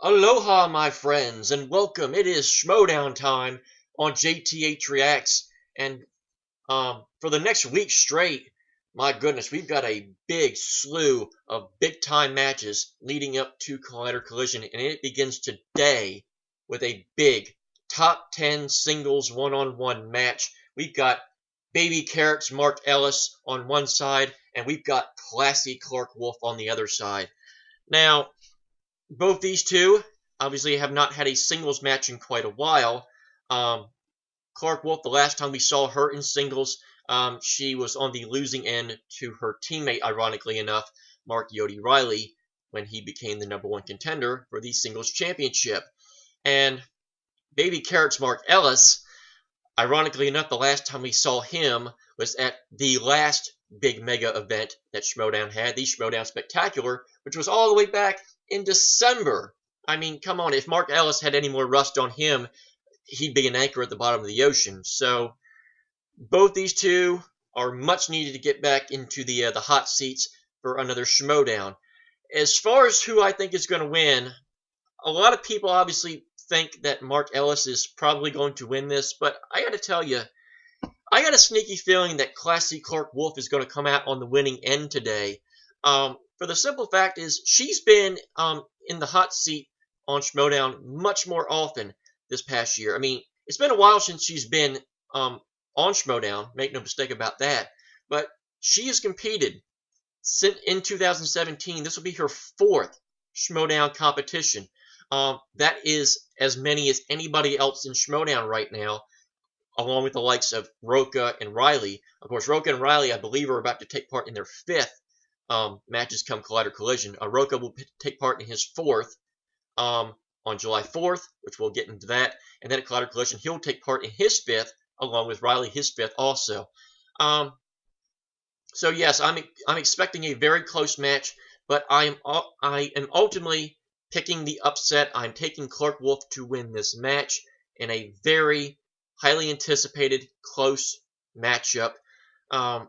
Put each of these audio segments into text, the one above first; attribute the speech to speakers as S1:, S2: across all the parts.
S1: Aloha, my friends, and welcome. It is Schmoedown time on JTH Reacts, and for the next week straight, my goodness, we've got a big slew of big-time matches leading up to Collider Collision, and it begins today with a big top 10 singles one-on-one match. We've got Baby Carrots Mark Ellis on one side, and we've got classy Clarke Wolfe on the other side. Now, both these two obviously have not had a singles match in quite a while. Clarke Wolfe, the last time we saw her in singles, she was on the losing end to her teammate, ironically enough, Mark Yodi Riley, when he became the #1 contender for the singles championship. And Baby Carrots Mark Ellis, ironically enough, the last time we saw him was at the last big mega event that Schmoedown had, the Schmoedown Spectacular, which was all the way back in December. I mean, come on, if Mark Ellis had any more rust on him, he'd be an anchor at the bottom of the ocean. So both these two are much needed to get back into the hot seats for another Schmoedown. As far as who I think is going to win, a lot of people obviously think that Mark Ellis is probably going to win this, but I got to tell you, I got a sneaky feeling that classy Clarke Wolfe is going to come out on the winning end today. For the simple fact is, she's been in the hot seat on Schmoedown much more often this past year. I mean, it's been a while since she's been on Schmoedown, make no mistake about that, but she has competed since in 2017. This will be her 4th Schmoedown competition. That is as many as anybody else in Schmoedown right now, along with the likes of Roca and Riley. Of course, Roca and Riley, I believe, are about to take part in their 5th matches come Collider Collision. Roca will take part in his 4th on July 4th, which we'll get into that. And then at Collider Collision, he'll take part in his 5th, along with Riley, his 5th also. So yes, I'm expecting a very close match, but I am ultimately picking the upset. I'm taking Clarke Wolfe to win this match in a very highly anticipated close matchup. Going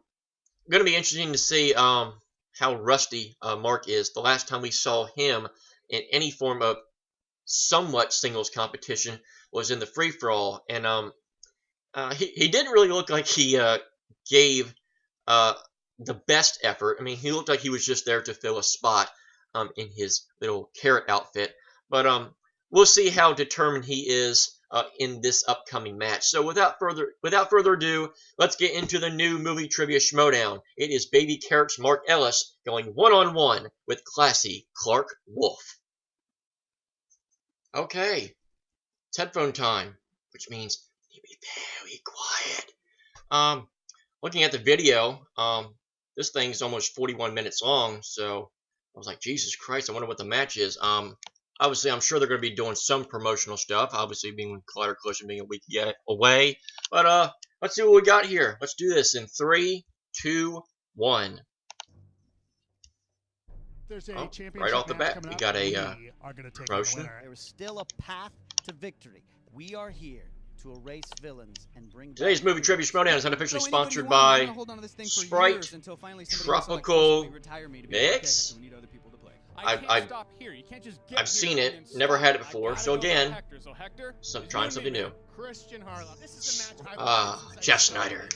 S1: to be interesting to see how rusty Mark is. The last time we saw him in any form of somewhat singles competition was in the free-for-all, and he didn't really look like he gave the best effort. I mean, he looked like he was just there to fill a spot in his little carrot outfit, but we'll see how determined he is in this upcoming match. So without further ado, let's get into the new movie trivia Schmoedown. It is Baby Carrots Mark Ellis going one-on-one with classy Clarke Wolfe. Okay, it's headphone time, which means you be very quiet. Looking at the video, this thing's almost 41 minutes long, so I was like, Jesus Christ, I wonder what the match is. Obviously, I'm sure they're going to be doing some promotional stuff, obviously being Collider Collision being a week yet away. But let's see what we got here. Let's do this in 3, 2, 1. Right off the bat, we got a promotion.
S2: There is still a path to victory. We are here to erase villains and bring
S1: Today's movie trivia Schmoedown is unofficially sponsored by Sprite Tropical Mix. I've seen it, never had it before, so again, trying something new. Jeff Snyder.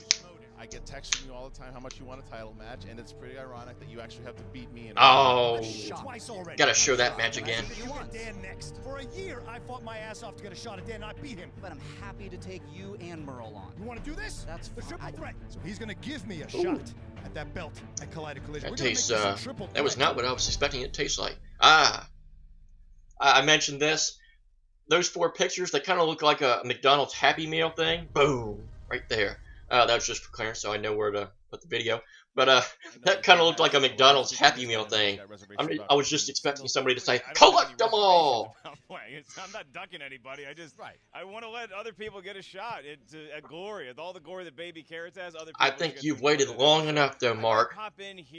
S3: I get texts from you all the time how much you want a title match, and it's pretty ironic that you actually have to beat me in
S1: gotta show that match again.
S4: Dan next. For a year, I fought my ass off to get a shot at Dan, and I beat him.
S2: But I'm happy to take you and Merle on.
S4: You want to do this?
S2: That's
S4: the triple
S2: fine.
S4: threat. So he's gonna give me a shot at that belt at Collider Collision.
S1: That tastes, that was not what I was expecting it to taste like. I mentioned this. Those 4 pictures, they kind of look like a McDonald's Happy Meal thing. Boom, right there. That was just for clearance, so I know where to put the video. But that kind of looked like a McDonald's Happy Meal thing. I was just expecting somebody to say, collect them all!
S5: I'm not ducking anybody. I want to let other people get a shot at glory. At all the glory that Baby Carrots has, other people
S1: I think you've waited long enough, though, Mark.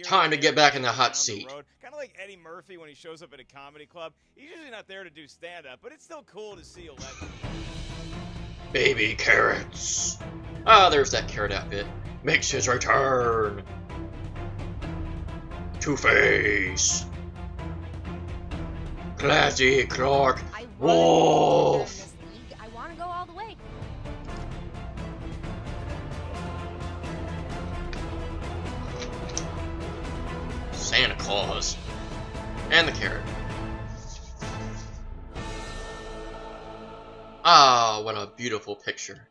S1: Time to get back in the hot seat.
S5: Kind of like Eddie Murphy when he shows up at a comedy club. He's usually not there to do stand-up, but it's still cool to see a legend.
S1: Baby Carrots. There's that carrot outfit. Makes his return. Two-Face. Classy Clarke
S6: I
S1: Wolfe.
S6: want to go all the way.
S1: Santa Claus. And the carrot. Ah, what a beautiful picture.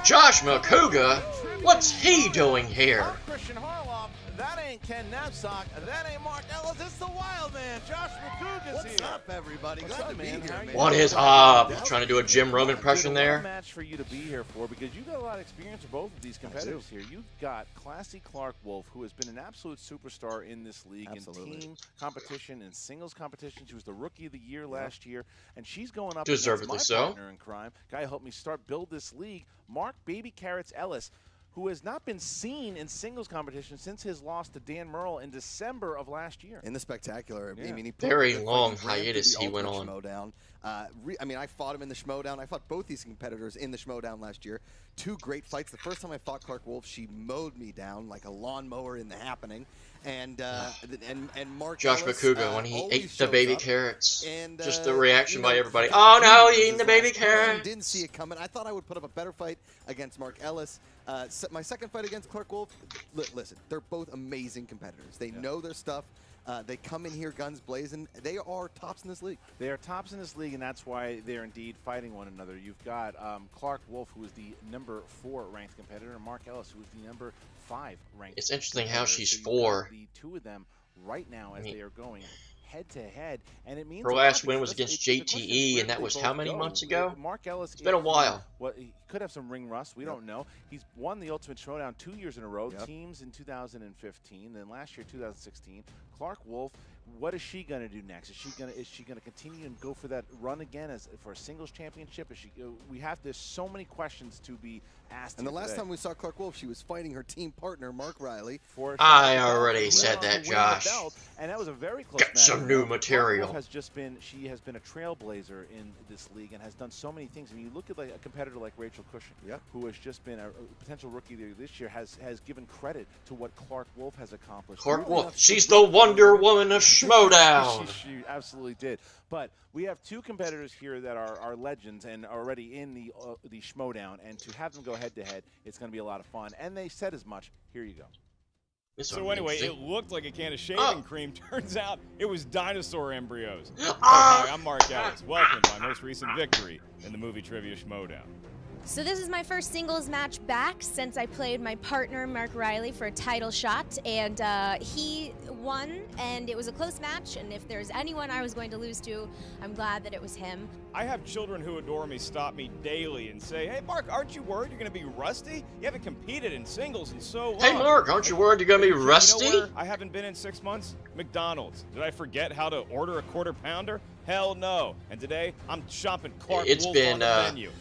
S1: Josh McCouga? What's he doing here?
S3: Christian Harloff, that ain't Ken Napsock, that ain't Mark Ellis, it's the Wild Man, Josh McCouga's here.
S7: What's up, everybody? Glad to be here, man.
S1: What is up? Trying to do a Jim Rome impression there?
S3: Match for you to be here for because you got a lot of experience with both of these competitors here. You've got classy Clarke Wolfe, who has been an absolute superstar in this league in team competition and singles competition. She was the Rookie of the Year last year, and she's going up
S1: Deservedly
S3: against
S1: so.
S3: my partner in crime, guy who helped me build this league, Mark Baby Carrots Ellis, who has not been seen in singles competition since his loss to Dan Merle in December of last year.
S7: In the Spectacular,
S3: Yeah.
S7: I mean, he put
S1: Very
S7: up a good
S1: long
S7: fight. He ran through
S1: hiatus
S7: the
S1: he went
S7: ultimate
S1: on.
S7: Schmoedown. I mean, I fought him in the Schmoedown. I fought both these competitors in the Schmoedown last year. Two great fights. The first time I fought Clarke Wolfe, she mowed me down like a lawnmower in the happening. And Mark
S1: Josh
S7: Ellis,
S1: McCouga when he
S7: always
S1: ate the
S7: shows
S1: baby
S7: up.
S1: carrots.
S7: And,
S1: Just the reaction
S7: you
S1: by
S7: know,
S1: everybody.
S7: he
S1: Oh no,
S7: was
S1: he eating
S7: his
S1: the baby
S7: last fight.
S1: carrot.
S7: Didn't see it coming. I thought I would put up a better fight against Mark Ellis. My second fight against Clarke Wolfe, listen, they're both amazing competitors. They know their stuff. They come in here guns blazing. They are tops in this league.
S3: They are tops in this league, and that's why they're indeed fighting one another. You've got Clarke Wolfe, who is the #4 ranked competitor, and Mark Ellis, who is the #5 ranked.
S1: It's interesting how
S3: competitor.
S1: she's
S3: So you've
S1: 4.
S3: got the two of them right now as they are going head to head, and it means
S1: Her
S3: a lot
S1: last win
S3: because
S1: was
S3: listen,
S1: against
S3: the question is,
S1: JTE,
S3: where
S1: and
S3: do
S1: that
S3: they
S1: was
S3: both
S1: how many
S3: go?
S1: months ago?
S3: Mark Ellis,
S1: It's been a while.
S3: He could have some ring rust. We don't know. He's won the Ultimate Schmoedown 2 years in a row. Teams in 2015, then last year 2016. Clarke Wolfe, what is she going to do next? Is she gonna continue and go for that run again for a singles championship? There's so many questions to be asked.
S7: And the last
S3: today.
S7: time we saw Clarke Wolfe, she was fighting her team partner, Mark Riley.
S1: I already said that, Josh.
S3: And that was a very close
S1: Got
S3: match.
S1: some new
S3: Clarke
S1: material.
S3: Wolfe she has been a trailblazer in this league and has done so many things. I mean, you look at like a competitor like Rachel Cushing, who has just been a potential rookie this year, has given credit to what Clarke Wolfe has accomplished.
S1: Clarke Wolfe, she's the Wonder Woman of Schmoedown.
S3: She absolutely did. But we have two competitors here that are legends and are already in the Schmoedown, and to have them go head to head, it's going to be a lot of fun. And they said as much. Here you go.
S5: So anyway, it looked like a can of shaving cream. Turns out it was dinosaur embryos. Hi, I'm Mark Ellis. Welcome to my most recent victory in the movie trivia Schmoedown.
S6: So this is my first singles match back since I played my partner, Mark Riley, for a title shot, and he won, and it was a close match, and if there's anyone I was going to lose to, I'm glad that it was him.
S5: I have children who adore me stop me daily and say, hey, Mark, aren't you worried you're going to be rusty? You haven't competed in singles in so long.
S1: Hey, Mark, aren't you worried you're going to be rusty?
S5: You know where I haven't been in 6 months? McDonald's. Did I forget how to order a quarter pounder? Hell no. And today, I'm shopping Clarke Wolfe on the menu.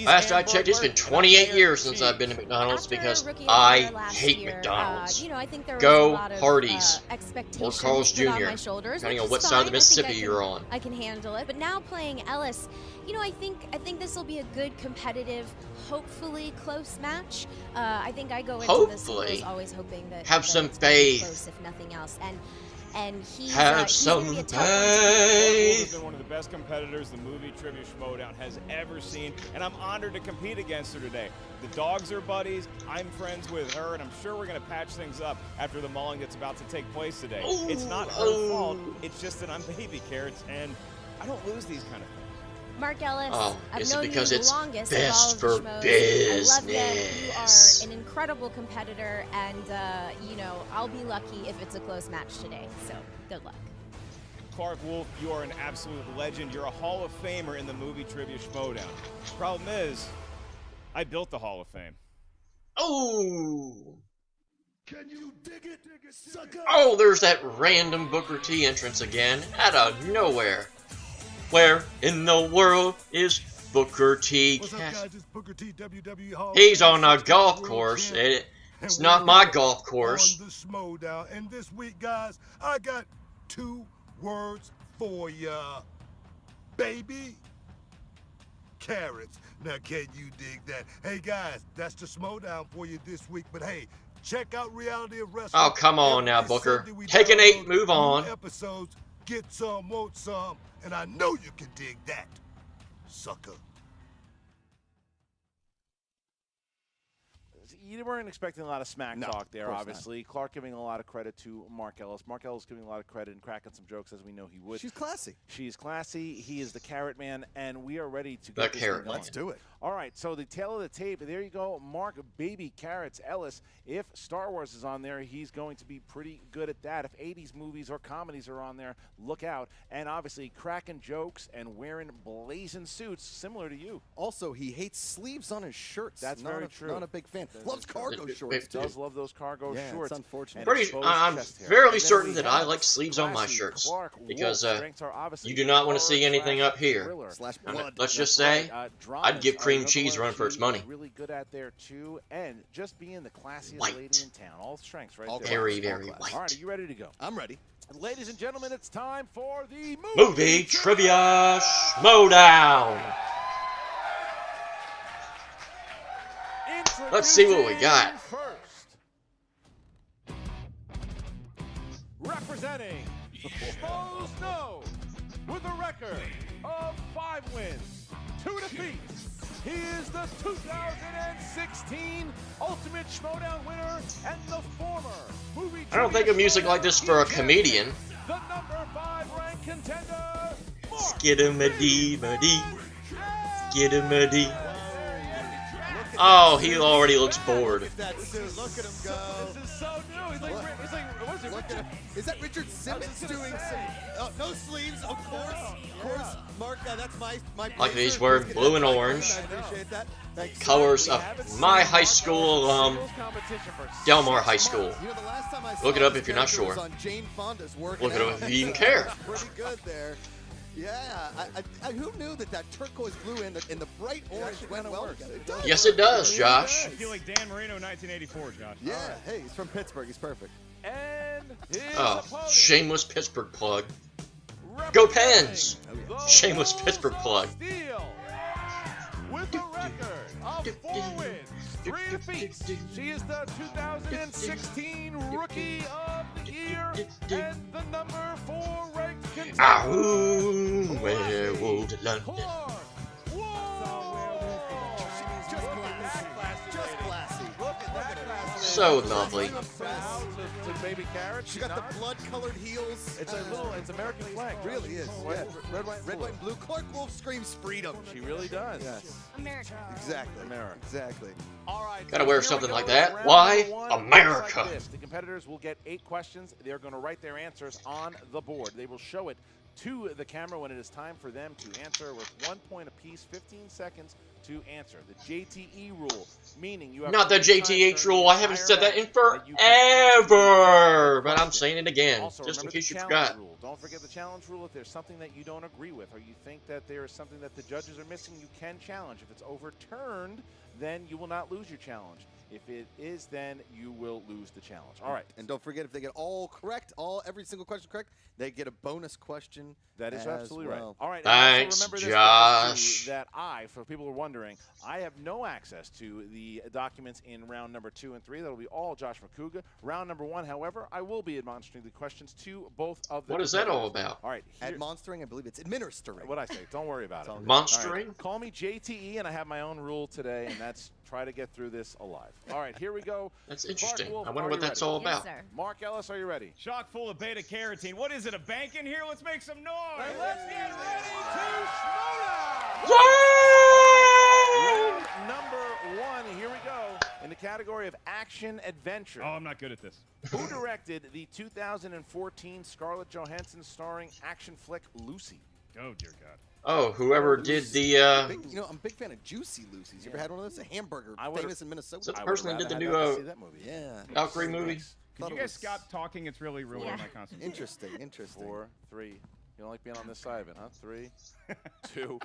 S1: Last I checked, it's been 28 years since I've been to McDonald's because I hate McDonald's.
S6: You know, I think there was
S1: Go
S6: a lot of,
S1: Hardee's
S6: expectations
S1: or Carl's
S6: put on
S1: Jr.,
S6: my shoulders,
S1: depending
S6: which
S1: on what
S6: is
S1: side of the
S6: fine.
S1: Mississippi you're on.
S6: I can handle it. But now playing Ellis, you know, I think this will be a good competitive, hopefully close match. I think I go into this always hoping that
S1: have some faith.
S6: Close, if nothing else. And he's
S1: some
S6: gonna be a tough
S5: Clarke
S1: faith.
S5: has been one of the best competitors the movie trivia Schmoedown has ever seen, and I'm honored to compete against her today. The dogs are buddies. I'm friends with her, and I'm sure we're going to patch things up after the mauling that's about to take place today. It's not her fault. It's just that I'm baby carrots, and I don't lose these kind of things.
S6: Mark Ellis, I've known you
S1: because
S6: the
S1: it's
S6: longest
S1: best
S6: of all
S1: for
S6: of the Schmoes.
S1: business?
S6: I love that you are an incredible competitor, and you know, I'll be lucky if it's a close match today. So good luck.
S5: Clarke Wolfe, you are an absolute legend. You're a Hall of Famer in the movie trivia Schmoedown. Problem is, I built the Hall of Fame.
S1: Oh!
S4: Can you dig it, sucker?
S1: Oh, there's that random Booker T entrance again, out of nowhere. Where in the world is Booker T?
S4: What's up, guys? It's Booker T, WWE Hall.
S1: He's on a golf course. It's not my golf course.
S8: On the Schmoedown. And this week, guys, I got 2 words for ya. Baby carrots. Now, can you dig that? Hey, guys, that's the Schmoedown for you this week. But hey, check out Reality of Wrestling.
S1: Oh, come on now,
S8: Every
S1: Booker.
S8: Sunday we
S1: Take an 8,
S8: download
S1: move
S8: new
S1: on.
S8: Episodes, get some, want some, and I know you can dig that, sucker.
S3: You weren't expecting a lot of smack
S7: No,
S3: talk there,
S7: of course
S3: obviously. Clark giving a lot of credit to Mark Ellis. Mark Ellis giving a lot of credit and cracking some jokes, as we know he would.
S7: She's classy.
S3: She's classy. He is the carrot man, and we are ready to
S1: The
S3: get this
S1: carrot
S3: thing going.
S7: Let's do it.
S3: All right, so the tail of the tape, there you go. Mark Baby Carrots Ellis. If Star Wars is on there, he's going to be pretty good at that. If 80s movies or comedies are on there, look out. And obviously, cracking jokes and wearing blazing suits, similar to you.
S7: Also, he hates sleeves on his shirts.
S3: That's very true.
S7: Not a big fan. Loves cargo shorts.
S3: Does love those cargo
S7: Yeah,
S3: shorts.
S7: it's unfortunate.
S3: and exposed
S1: I'm
S3: chest hair.
S1: fairly
S3: And then
S1: certain
S3: we
S1: that
S3: have
S1: I like sleeves on my
S3: classy
S1: shirts
S3: Clarke Wolfe.
S1: because
S3: Strengths are obviously
S1: you do not want to see anything up here.
S3: thriller.
S7: Slash
S1: And
S7: blood.
S1: let's just
S3: That's
S1: say,
S3: right.
S1: I'd give
S3: dramas are
S1: cream
S3: another
S1: cheese a
S3: one
S1: run for its
S3: she's
S1: money.
S3: Really good at there too, and just being the classiest
S1: White.
S3: lady in town. All strengths right
S7: All
S3: there.
S1: very,
S7: class, all
S1: very
S7: class.
S1: white.
S3: All right, are you ready to go?
S7: I'm ready.
S3: Ladies and gentlemen, it's time for the
S1: Movie Trivia Schmoedown. Let's see what we got.
S3: Introducing First, representing Schmoedown with a record of 5 wins, 2 defeats. He is the 2016 Ultimate Schmoedown winner and the former movie.
S1: I don't think of music like this for a comedian.
S3: The number 5 ranked contender, Mark
S1: Skiddamadee-madee. Skiddamadee. Oh, he already looks bored.
S7: Look at that suit. Look at him go.
S3: This is so new. He's like, what is it?
S7: Look at him. Is that Richard Simmons doing some? No sleeves, of course. Of course. Mark, that's my.
S1: Like
S7: blazer.
S1: these were
S7: Please get
S1: blue
S7: that
S1: and
S7: back
S1: orange.
S7: in. I appreciate that. Thanks.
S1: Colors of my high school, Delmar High School.
S7: You know, the last time I saw
S1: Look it up
S7: this
S1: if you're not
S7: character was
S1: sure.
S7: on Jane Fonda's work.
S1: Look it up if you even care.
S7: Pretty good there. Yeah, who knew that turquoise blue and the bright orange went well together? It does.
S1: Yes, it does, Josh.
S5: I feel like Dan Marino, 1984, Josh.
S7: Yeah, hey, he's from Pittsburgh. He's perfect.
S3: And his
S1: Oh,
S3: opponent,
S1: shameless Pittsburgh plug. Go
S3: representing
S1: Pens!
S3: the
S1: Shameless Pittsburgh plug.
S3: Steel, with a record of 4 wins, 3 defeats. She is the 2016 Rookie of the Year and the number 4 ranked contender.
S1: Ahoo, werewolf London.
S3: Clarke Wolfe.
S7: Just classy. Just classy.
S3: Look at that class.
S1: So lovely.
S3: To Baby Carrot.
S7: She got the blood-colored heels.
S3: It's it's American flag.
S7: It really is.
S3: Red,
S7: Yeah.
S3: red, white, and blue.
S7: Clarke Wolfe screams freedom.
S3: She really does.
S7: Yes.
S6: America.
S7: Exactly.
S3: America.
S7: Exactly.
S3: All right.
S1: Gotta wear
S3: here we
S1: something
S3: go.
S1: like that.
S3: Round
S1: Why?
S3: number 1 looks
S1: America.
S3: like this. The competitors will get 8 questions. They're going to write their answers on the board. They will show it to the camera when it is time for them to answer with 1 point apiece, 15 seconds to answer. The JTE rule, meaning you have
S1: Not the
S3: 3 times
S1: JTH
S3: during
S1: rule.
S3: the
S1: I haven't
S3: entire
S1: said that in
S3: match that you can ask
S1: forever.
S3: the
S1: But I'm
S3: question.
S1: saying it again,
S3: Also,
S1: just in
S3: remember
S1: case
S3: the
S1: you
S3: challenge
S1: forgot.
S3: rule. Don't forget the challenge rule. If there's something that you don't agree with or you think that there is something that the judges are missing, you can challenge. If it's overturned, then you will not lose your challenge. If it is, then you will lose the challenge. All right.
S7: And don't forget, if they get all correct, every single question correct, they get a bonus question.
S3: That is
S7: as
S3: absolutely
S7: well.
S3: right. All right.
S1: Thanks,
S3: and also remember this, guys,
S1: Josh.
S3: too, that for people who are wondering, I have no access to the documents in round number 2 and 3. That'll be all Josh McCouga. Round number 1, however, I will be administering the questions to both of the
S1: What is that all
S3: competitors.
S1: about?
S3: All right.
S7: At monstering, I believe it's administering.
S3: What I say? Don't worry about it.
S7: all good.
S1: Monstering?
S3: All right, call me JTE, and I have my own rule today, and that's try to get through this alive. All right, here we go.
S1: That's
S3: Clarke
S1: interesting.
S3: Wolfe,
S1: I wonder
S3: are
S1: what
S3: you
S1: that's
S3: ready?
S1: all
S6: Yes,
S1: about.
S6: sir.
S3: Mark Ellis, are you ready?
S5: Chock full of beta carotene. What is it, a bank in here? Let's make some noise.
S3: And let's get ready to Schmoedown!
S1: Woo!
S3: Round number 1, here we go. In the category of action adventure.
S5: Oh, I'm not good at this.
S3: Who directed the 2014 Scarlett Johansson starring action flick Lucy?
S5: Oh, dear God.
S1: Oh, whoever did the,
S7: I'm a big fan of Juicy Lucy's. You ever had one of those? A hamburger
S3: I would've-
S7: famous in Minnesota.
S1: Is that the
S3: I
S1: person that
S3: would've
S1: did the
S3: rather
S1: new,
S3: had to see that movie.
S7: Yeah.
S1: Valkyrie movie?
S5: Could
S7: Thought
S5: you
S7: it
S5: guys
S7: was
S5: stop talking? It's really ruining
S6: Yeah.
S5: my concentration.
S7: Interesting, interesting.
S3: 4, 3. You don't like being on this side of it, huh? 3, 2.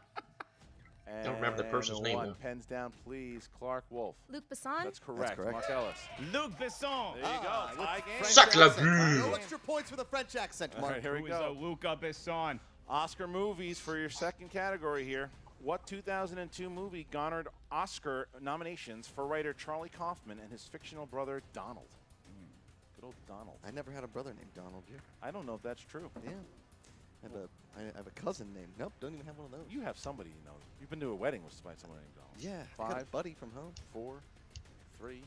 S3: And
S1: Don't remember the person's name,
S3: one.
S1: though.
S3: Pens down, please. Clarke Wolfe.
S6: Luc Besson?
S3: That's correct.
S7: correct.
S3: Mark Ellis.
S5: Luc Besson.
S3: There you go. Tie game.
S1: Sacre
S7: accent.
S1: bleu.
S7: No extra points for the French accent,
S3: All
S7: Mark.
S3: right, here we
S5: Who is
S3: go.
S5: a Luca Besson?
S3: Oscar movies for your second category here. What 2002 movie garnered Oscar nominations for writer Charlie Kaufman and his fictional brother Donald? Good old Donald.
S7: I never had a brother named Donald. You?
S3: I don't know if that's true.
S7: Yeah. I have a cousin named. Nope, don't even have one of those.
S3: You have somebody you know. You've been to a wedding with someone named Donald.
S7: Yeah, I got a
S3: 5,
S7: buddy from home.
S3: 4, 3,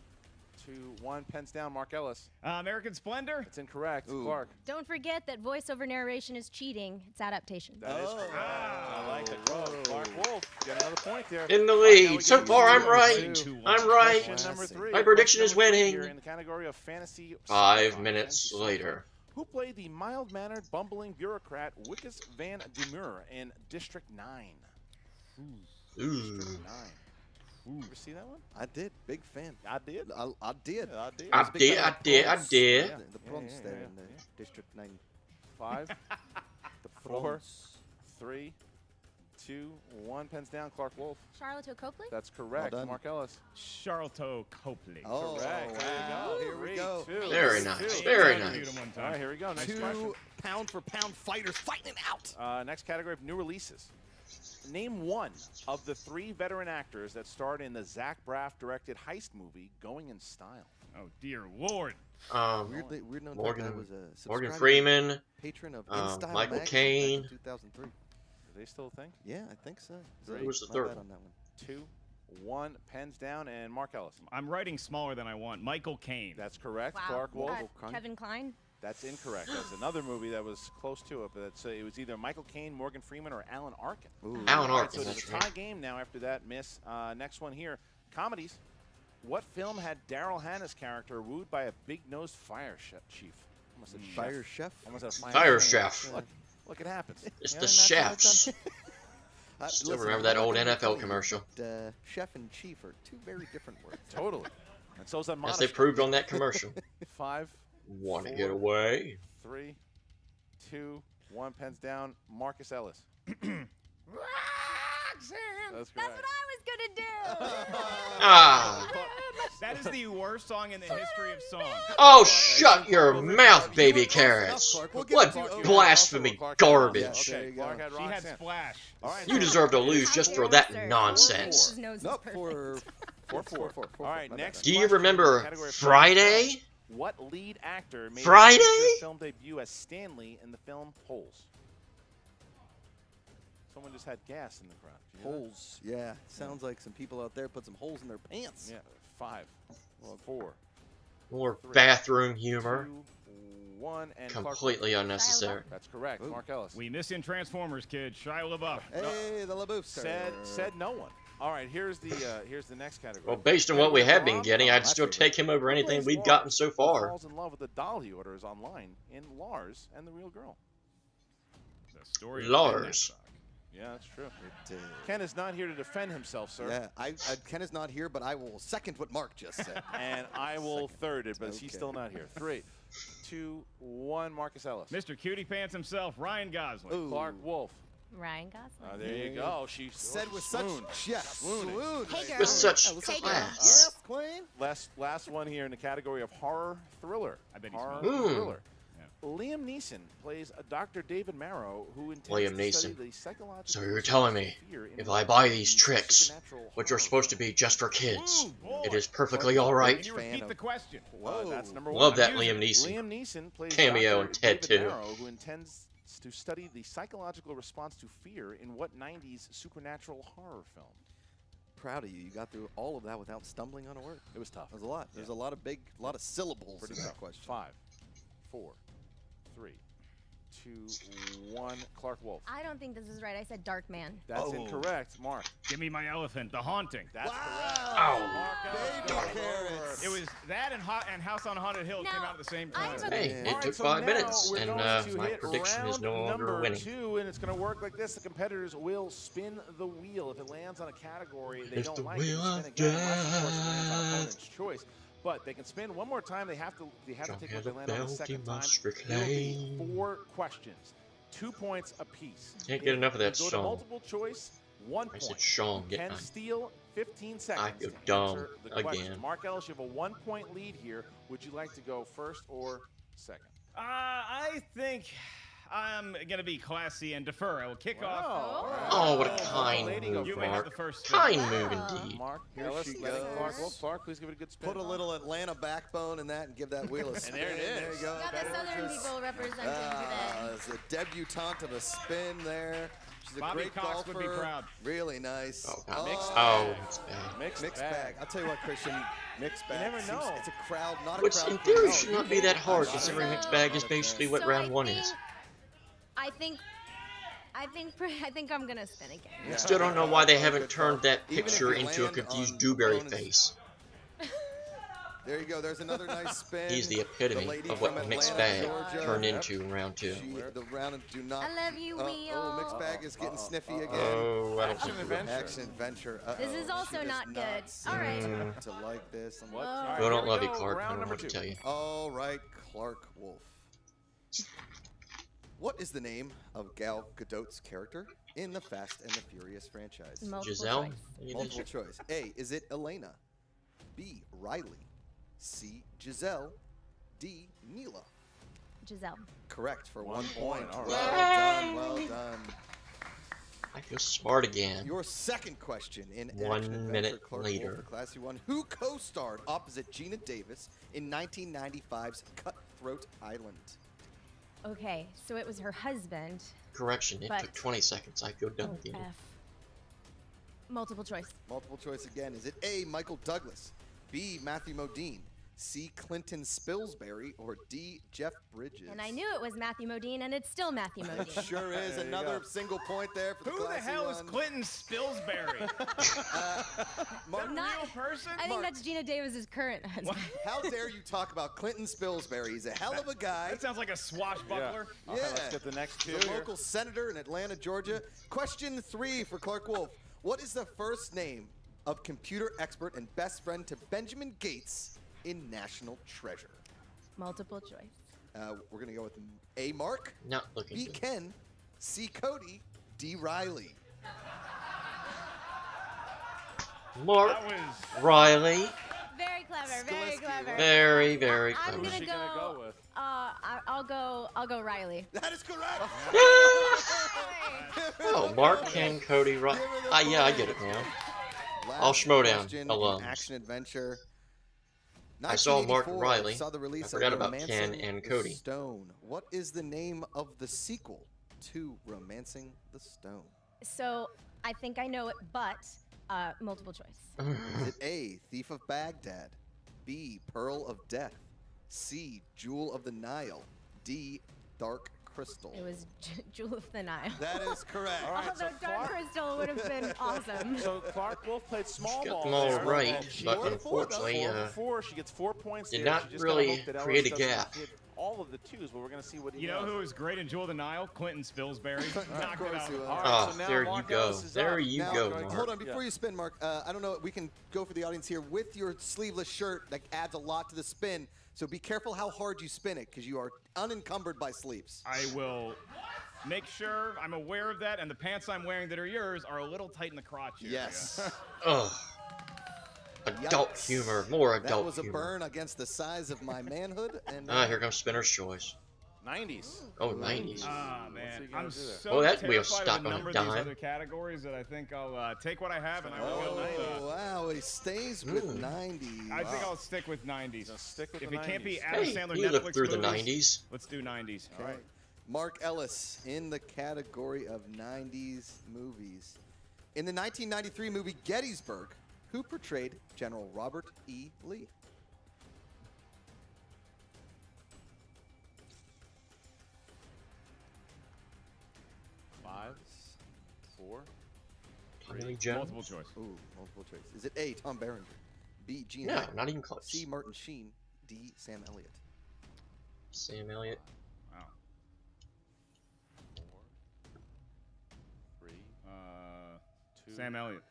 S3: 2, 1. Pens down. Mark Ellis.
S5: American Splendor?
S3: It's incorrect.
S7: Ooh.
S3: Clark.
S6: Don't forget that voiceover narration is cheating. It's adaptation.
S3: That is correct. I like it. Whoa, Clarke Wolfe. Get another point there.
S1: In the
S3: All right, now
S1: lead.
S3: we
S1: So
S3: get
S1: far, I'm
S3: to
S1: right.
S3: two.
S1: I'm right.
S3: Question number 3.
S1: My prediction is
S3: Question number 3
S1: winning.
S3: here in the category of fantasy.
S1: 5
S3: sci-fi.
S1: minutes
S3: Fantasy
S1: later.
S3: Who played the mild-mannered, bumbling bureaucrat Wickus Van Demure in District 9?
S1: Ooh.
S3: District 9. You ever see that one?
S7: I did. Big fan.
S3: I did.
S7: I did.
S3: I did.
S1: I
S7: was a big
S1: did,
S7: fan
S1: I
S7: of
S1: did, I
S7: prawns.
S1: did.
S7: Yeah, the prawns there
S3: yeah,
S7: in the
S3: yeah.
S7: District 9.
S3: 5,
S7: The
S3: 4,
S7: prawns.
S3: 3, 2, 1. Pens down. Clarke Wolfe.
S6: Charlotte Copley?
S3: That's correct.
S7: done.
S3: Mark Ellis.
S5: Charlotte Copley.
S7: Oh,
S3: Correct. There you go.
S7: Here we go.
S3: 3, 2.
S1: Very nice, very nice.
S3: All right, here we go. Next question.
S7: 2 pound-for-pound fighters fighting it out.
S3: Next category of new releases. Name one of the 3 veteran actors that starred in the Zach Braff directed heist movie Going in Style.
S5: Oh, dear Lord.
S7: Weird known
S1: Morgan-
S7: fact, I was a
S1: Morgan
S7: subscriber,
S1: Freeman.
S7: patron of
S1: Michael
S7: InStyle magazine back
S1: Caine.
S7: in 2003.
S3: Are they still a thing?
S7: Yeah, I think so.
S1: Who was the
S7: My
S1: third
S7: bad
S1: one?
S7: on that one.
S3: 2, 1. Pens down. And Mark Ellis.
S5: I'm writing smaller than I want. Michael Caine.
S3: That's correct.
S6: Wow.
S3: Clarke Wolfe.
S6: Kevin Kline?
S3: That's incorrect. That's another movie that was close to it, but it was either Michael Caine, Morgan Freeman, or Alan Arkin.
S7: Ooh.
S1: Alan
S3: All right,
S1: Arkin,
S3: so
S1: that's
S3: it's a
S1: right.
S3: tie game now after that miss. Next one here. Comedies. What film had Daryl Hannah's character wooed by a big-nosed fire chief? Almost said chef.
S7: Fire chef.
S3: Almost said
S1: Fire chef.
S3: Look, it happens.
S1: It's
S3: You
S1: the
S3: know, imagine that
S1: chefs.
S3: done?
S1: Still
S7: Listen,
S1: remember that
S7: I'm
S1: old
S7: not gonna
S1: NFL
S7: tell you,
S1: commercial.
S7: but, chef and chief are 2 very different words.
S3: Totally. And so's that
S1: As
S3: monitor.
S1: they proved on that commercial.
S3: 5,
S1: Want to
S3: 4,
S1: get away?
S3: 3, 2, 1. Pens down. Marcus Ellis. That's
S6: That's
S3: correct.
S6: what I was gonna do.
S1: Ah.
S5: That is the worst song in the history of songs.
S1: Oh, shut your mouth, baby carrots.
S7: We'll get
S1: What
S7: to it.
S1: blasphemy garbage.
S7: There you go.
S3: Clark had
S5: She had
S3: Roxanne.
S5: Splash.
S3: All right,
S1: You
S3: so-
S1: deserve to lose
S6: How
S1: just
S6: dare
S1: for
S6: you,
S1: that
S6: sir.
S1: nonsense.
S6: His nose is
S7: Nope,
S6: perfect.
S7: for
S3: 4-4. All right,
S7: My
S3: next.
S7: bad.
S1: Do you
S3: question,
S1: remember
S3: category of
S1: Friday?
S3: What lead actor made
S1: Friday?
S3: his film debut as Stanley in the film Holes? Someone just had gas in the crowd. Did you hear that?
S7: Holes. Yeah, sounds like some people out there put some holes in their pants.
S3: Yeah. 5, 4,
S1: More
S3: 3,
S1: bathroom humor.
S3: 2, 1, and Clarke
S1: Completely unnecessary.
S3: That's correct.
S7: Ooh.
S3: Mark Ellis.
S5: We miss in Transformers, kid. Shia LaBeouf.
S7: Hey, the LaBeouf
S3: Said no one. All right, here's the next category.
S1: Well, based on what we have been getting, I'd still take him over anything we've gotten so far.
S3: Falls in love with the doll he orders online in Lars and the Real Girl.
S5: The story
S1: Lars.
S5: of Ken Sock.
S3: Yeah, that's true. Ken is not here to defend himself, sir.
S7: Yeah, Ken is not here, but I will second what Mark just said.
S3: And I will third it, but he's
S7: Okay.
S3: still not here. 3, 2, 1. Marcus Ellis.
S5: Mr. Cutie Pants himself, Ryan Gosling.
S7: Ooh.
S3: Clarke Wolfe.
S6: Ryan Gosling.
S3: There you go. She
S7: Said with such
S3: Swooning.
S7: swoon.
S6: Hey, girl.
S1: With such
S6: Hey, girl.
S1: class.
S7: Yes, queen.
S3: Last one here in the category of horror thriller.
S5: I bet he's
S3: Horror
S5: smiling.
S3: thriller.
S5: Yeah.
S3: Liam Neeson plays a Dr. David Marrow who intends
S1: Liam
S3: to study
S1: Neeson.
S3: the psychological
S1: So you're telling me,
S3: fear in
S1: if
S3: what
S1: I buy
S3: 90s
S1: these tricks,
S3: supernatural
S1: which
S3: horror
S1: are supposed to
S3: film.
S1: be just for kids,
S5: Boy.
S1: it is perfectly
S3: Clarke,
S1: alright.
S5: Can you
S7: Fan
S5: repeat
S7: of-
S5: the question?
S3: Well, that's
S7: Whoa.
S3: number one.
S1: Love that
S3: I'm
S1: Liam
S3: using-
S1: Neeson.
S3: Liam Neeson plays
S1: Cameo
S3: Dr.
S1: in Ted
S3: David
S1: 2.
S3: Marrow, who intends to study the psychological response to fear in what 90s supernatural horror film?
S7: Proud of you. You got through all of that without stumbling on a word.
S3: It was tough.
S7: There's a lot. There's a lot of syllables
S3: Pretty
S7: in that
S3: tough.
S7: question.
S3: 5, 4, 3, 2, 1. Clarke Wolfe.
S6: I don't think this is right. I said Dark Man.
S3: That's
S7: Oh.
S3: incorrect. Mark.
S5: Give me my elephant, The Haunting.
S3: That's correct.
S1: Ow.
S3: Mark Ellis.
S7: Baby carrots.
S5: It was that and House on Haunted Hill came
S6: Now,
S5: out at the same
S6: I
S5: time.
S6: have a-
S1: Hey,
S3: All
S1: it
S3: right,
S1: took
S3: so
S1: 5
S3: now
S1: minutes,
S3: we're
S1: and
S3: going to
S1: my
S3: hit
S1: prediction is no
S3: round
S1: longer
S3: number
S1: winning.
S3: 2, and it's going to work like this. The competitors will spin the wheel. If it lands on a category they
S1: It's
S3: don't
S1: the
S3: like, they
S1: wheel
S3: can
S1: of
S3: spin again. Unless, of course, it lands on
S1: death.
S3: opponent's choice. But they can spin one more time. They have to
S1: Drunk
S3: take
S1: as
S3: what they
S1: a
S3: land on the
S1: bell,
S3: second
S1: he
S3: time.
S1: must
S3: There will be
S1: reclaim.
S3: 4 questions, 2 points apiece.
S1: Can't get enough of that
S3: If you go to
S1: song.
S3: multiple choice, 1
S1: I said
S3: point.
S1: Sean,
S3: You
S1: get
S3: can
S1: nine.
S3: steal 15 seconds
S1: go
S3: to
S1: dumb
S3: answer the question.
S1: again.
S3: Mark Ellis, you have a 1-point lead here. Would you like to go first or second?
S5: I think I'm gonna be classy and defer. I will kick off.
S1: Oh, what a
S3: Let the
S1: kind
S3: lady go
S1: move,
S5: You may have
S1: Mark.
S5: the first spin.
S1: Kind move indeed.
S3: Mark
S7: Here
S3: Ellis,
S7: she
S3: letting
S7: goes.
S3: Clarke Wolfe. Clarke, please give it a good spin.
S7: Put a little Atlanta backbone in that and give that wheel a spin.
S3: there it
S7: There
S3: is.
S7: you go.
S6: Got the Southern people representing today.
S7: It's a debutante of a spin there. She's a
S5: Bobby
S7: great
S5: Cox
S7: golfer.
S5: would be proud.
S7: Really nice.
S1: Oh,
S3: Mixed
S1: it's bad.
S7: Mixed bag. I'll tell you what, Christian. Mixed bag.
S3: never know.
S7: It's a crowd, not a
S1: Which
S7: crowd.
S1: in theory
S7: pleaser.
S1: should not be that hard, considering mixed bag is basically what
S6: So
S1: round one is.
S6: I think I'm gonna spin again.
S7: Yeah.
S1: Still don't know why they haven't
S7: Good
S1: turned
S7: call.
S1: that
S7: Even if
S1: picture
S7: you
S1: into a
S7: land
S1: confused
S7: on
S1: dewberry
S7: opponent's-
S1: face.
S7: There you go. There's another nice spin.
S1: He's the epitome
S7: lady
S1: of what
S7: from
S1: mixed
S7: Atlanta,
S1: bag
S7: Georgia.
S1: turned into in round two.
S7: The round do not.
S6: I love you,
S7: Oh,
S6: Wheel.
S7: mixed bag is getting sniffy again.
S1: Oh, I don't
S3: Action
S1: think
S3: adventure.
S7: Action adventure.
S6: This is
S7: Uh-oh.
S6: also
S7: She
S6: not
S7: does
S6: good.
S7: seem
S6: All right.
S7: to like this.
S3: What?
S6: Oh.
S3: All right,
S1: Still don't
S3: here we
S1: love you,
S3: go.
S1: Clark. I
S3: Round
S1: don't know
S3: number
S1: what to
S3: 2.
S1: tell you.
S7: All right, Clarke Wolfe. What is the name of Gal Gadot's character in the Fast and the Furious franchise?
S6: Multiple
S1: Giselle?
S6: choice.
S1: Any
S7: Multiple
S1: digit?
S7: choice. A, is it Elena? B, Riley? C, Giselle? D, Neela?
S6: Giselle.
S7: Correct for
S3: 1
S7: 1 point.
S3: point. All
S7: Well
S3: right.
S7: done, well done.
S1: I feel smart again.
S7: Your second question in
S1: 1
S7: Action Adventure,
S1: minute
S7: Clarke
S1: later.
S7: Wolfe, Classy 1. Who co-starred opposite Gina Davis in 1995's Cutthroat Island?
S6: Okay, so it was her husband.
S1: Correction, it
S6: But-
S1: took 20 seconds. I feel dumb again.
S6: F. Multiple choice.
S7: Multiple choice again. Is it A, Michael Douglas, B, Matthew Modine, C, Clinton Spilsbury, or D, Jeff Bridges?
S6: And I knew it was Matthew Modine, and it's still Matthew
S7: It
S6: Modine.
S7: sure is.
S3: There you
S7: Another
S3: go.
S7: single point there for the
S5: Who the
S7: Classy
S5: hell is
S7: one.
S5: Clinton Spilsbury?
S7: Mark,
S5: Real person?
S6: I think
S7: Mark.
S6: that's Gina Davis's current husband.
S7: how dare you talk about Clinton Spilsbury? He's a hell of a guy.
S5: That sounds like a swashbuckler.
S3: Okay, let's get the next two
S7: He's a
S3: here.
S7: local senator in Atlanta, Georgia. Question 3 for Clarke Wolfe. What is the first name of computer expert and best friend to Benjamin Gates in National Treasure?
S6: Multiple choice.
S7: We're going to go with A, Mark,
S1: Not looking
S7: B,
S1: good.
S7: Ken, C, Cody, D, Riley.
S1: Mark
S5: That was
S1: Riley.
S6: Very clever. Very
S7: Skalisky.
S6: clever.
S1: Very, very
S6: I'm
S1: clever.
S3: Who's
S6: gonna
S3: she
S6: go.
S3: gonna go with?
S6: I'll go Riley.
S7: That is correct.
S1: Oh, Mark, Ken, Cody, Riley. Yeah, I get it now. All
S7: Last
S1: Schmoedown
S7: question in
S1: alums.
S7: Action Adventure.
S1: I saw Mark
S7: 1984
S1: Riley.
S7: Saw the release
S1: I forgot
S7: of
S1: about Ken
S7: Romancing
S1: and
S7: the
S1: Cody.
S7: Stone. What is the name of the sequel to Romancing the Stone?
S6: So I think I know it, but multiple choice.
S7: Is it A, Thief of Baghdad, B, Pearl of Death, C, Jewel of the Nile, D, Dark Crystal?
S6: It was Jewel of the Nile.
S7: That is correct.
S3: All right, so
S6: Although Dark
S3: Clarke-
S6: Crystal would have been awesome.
S3: So Clarke Wolfe played small
S1: She got
S3: ball.
S1: them all
S3: there,
S1: right,
S3: and she
S1: but
S3: scored
S1: unfortunately,
S3: 4 for 4. She gets 4 points.
S1: did
S3: there.
S1: not
S3: She just gotta
S1: really
S3: hope that Ellis
S1: create a
S3: doesn't
S1: gap.
S3: hit all of the twos, but we're going to see what he
S5: You know
S3: does.
S5: who was great in Jewel of the Nile? Clinton Spilsbury. Knocked it
S7: course
S5: out.
S7: he was.
S3: All right,
S1: Ah,
S3: so now
S1: there you
S3: Mark
S1: go.
S3: Ellis is
S1: There
S3: up.
S1: you
S7: Now,
S1: go,
S7: hold
S1: Mark.
S7: on, before you spin, Mark, I don't know, we can go for the audience here with your sleeveless shirt that adds a lot to the spin, so be careful how hard you spin it, because you are unencumbered by sleeves.
S5: I will make sure I'm aware of that, and the pants I'm wearing that are yours are a little tight in the crotch area.
S7: Yes.
S1: Ugh. Adult
S7: Yikes.
S1: humor. More
S7: That
S1: adult
S7: was a
S1: humor.
S7: burn against the size of my manhood. And
S1: Here comes Spinner's Choice.
S3: 90s.
S1: Oh, 90s.
S5: Ah,
S3: What's
S5: man.
S3: he gonna
S5: I'm
S3: do there?
S5: so
S1: Oh, that wheel
S5: terrified
S1: stuck
S5: of the
S1: on a
S5: number of these
S1: dime.
S5: other categories that I think I'll take what I have and I will go with
S7: Oh, wow, he stays with
S1: Ooh.
S7: 90s.
S5: I think I'll stick with 90s.
S3: So stick with
S5: If
S3: the
S5: it can't be
S3: 90s.
S5: Adam
S1: Hey,
S5: Sandler
S1: you
S5: Netflix
S1: lived through the
S5: movies,
S1: 90s.
S5: let's do 90s.
S7: All right. Mark Ellis in the category of 90s movies. In the 1993 movie Gettysburg, who portrayed General Robert E. Lee?
S3: Five, 4.
S1: Tommy Lee Jones?
S5: Multiple choice.
S7: Ooh, multiple choice. Is it A, Tom Berenger, B, Gene
S1: No,
S7: Hackman,
S1: not even close.
S7: C, Martin Sheen, D, Sam Elliott?
S1: Sam Elliott.
S5: Wow.
S3: 4, 3, 2.
S5: Sam Elliott.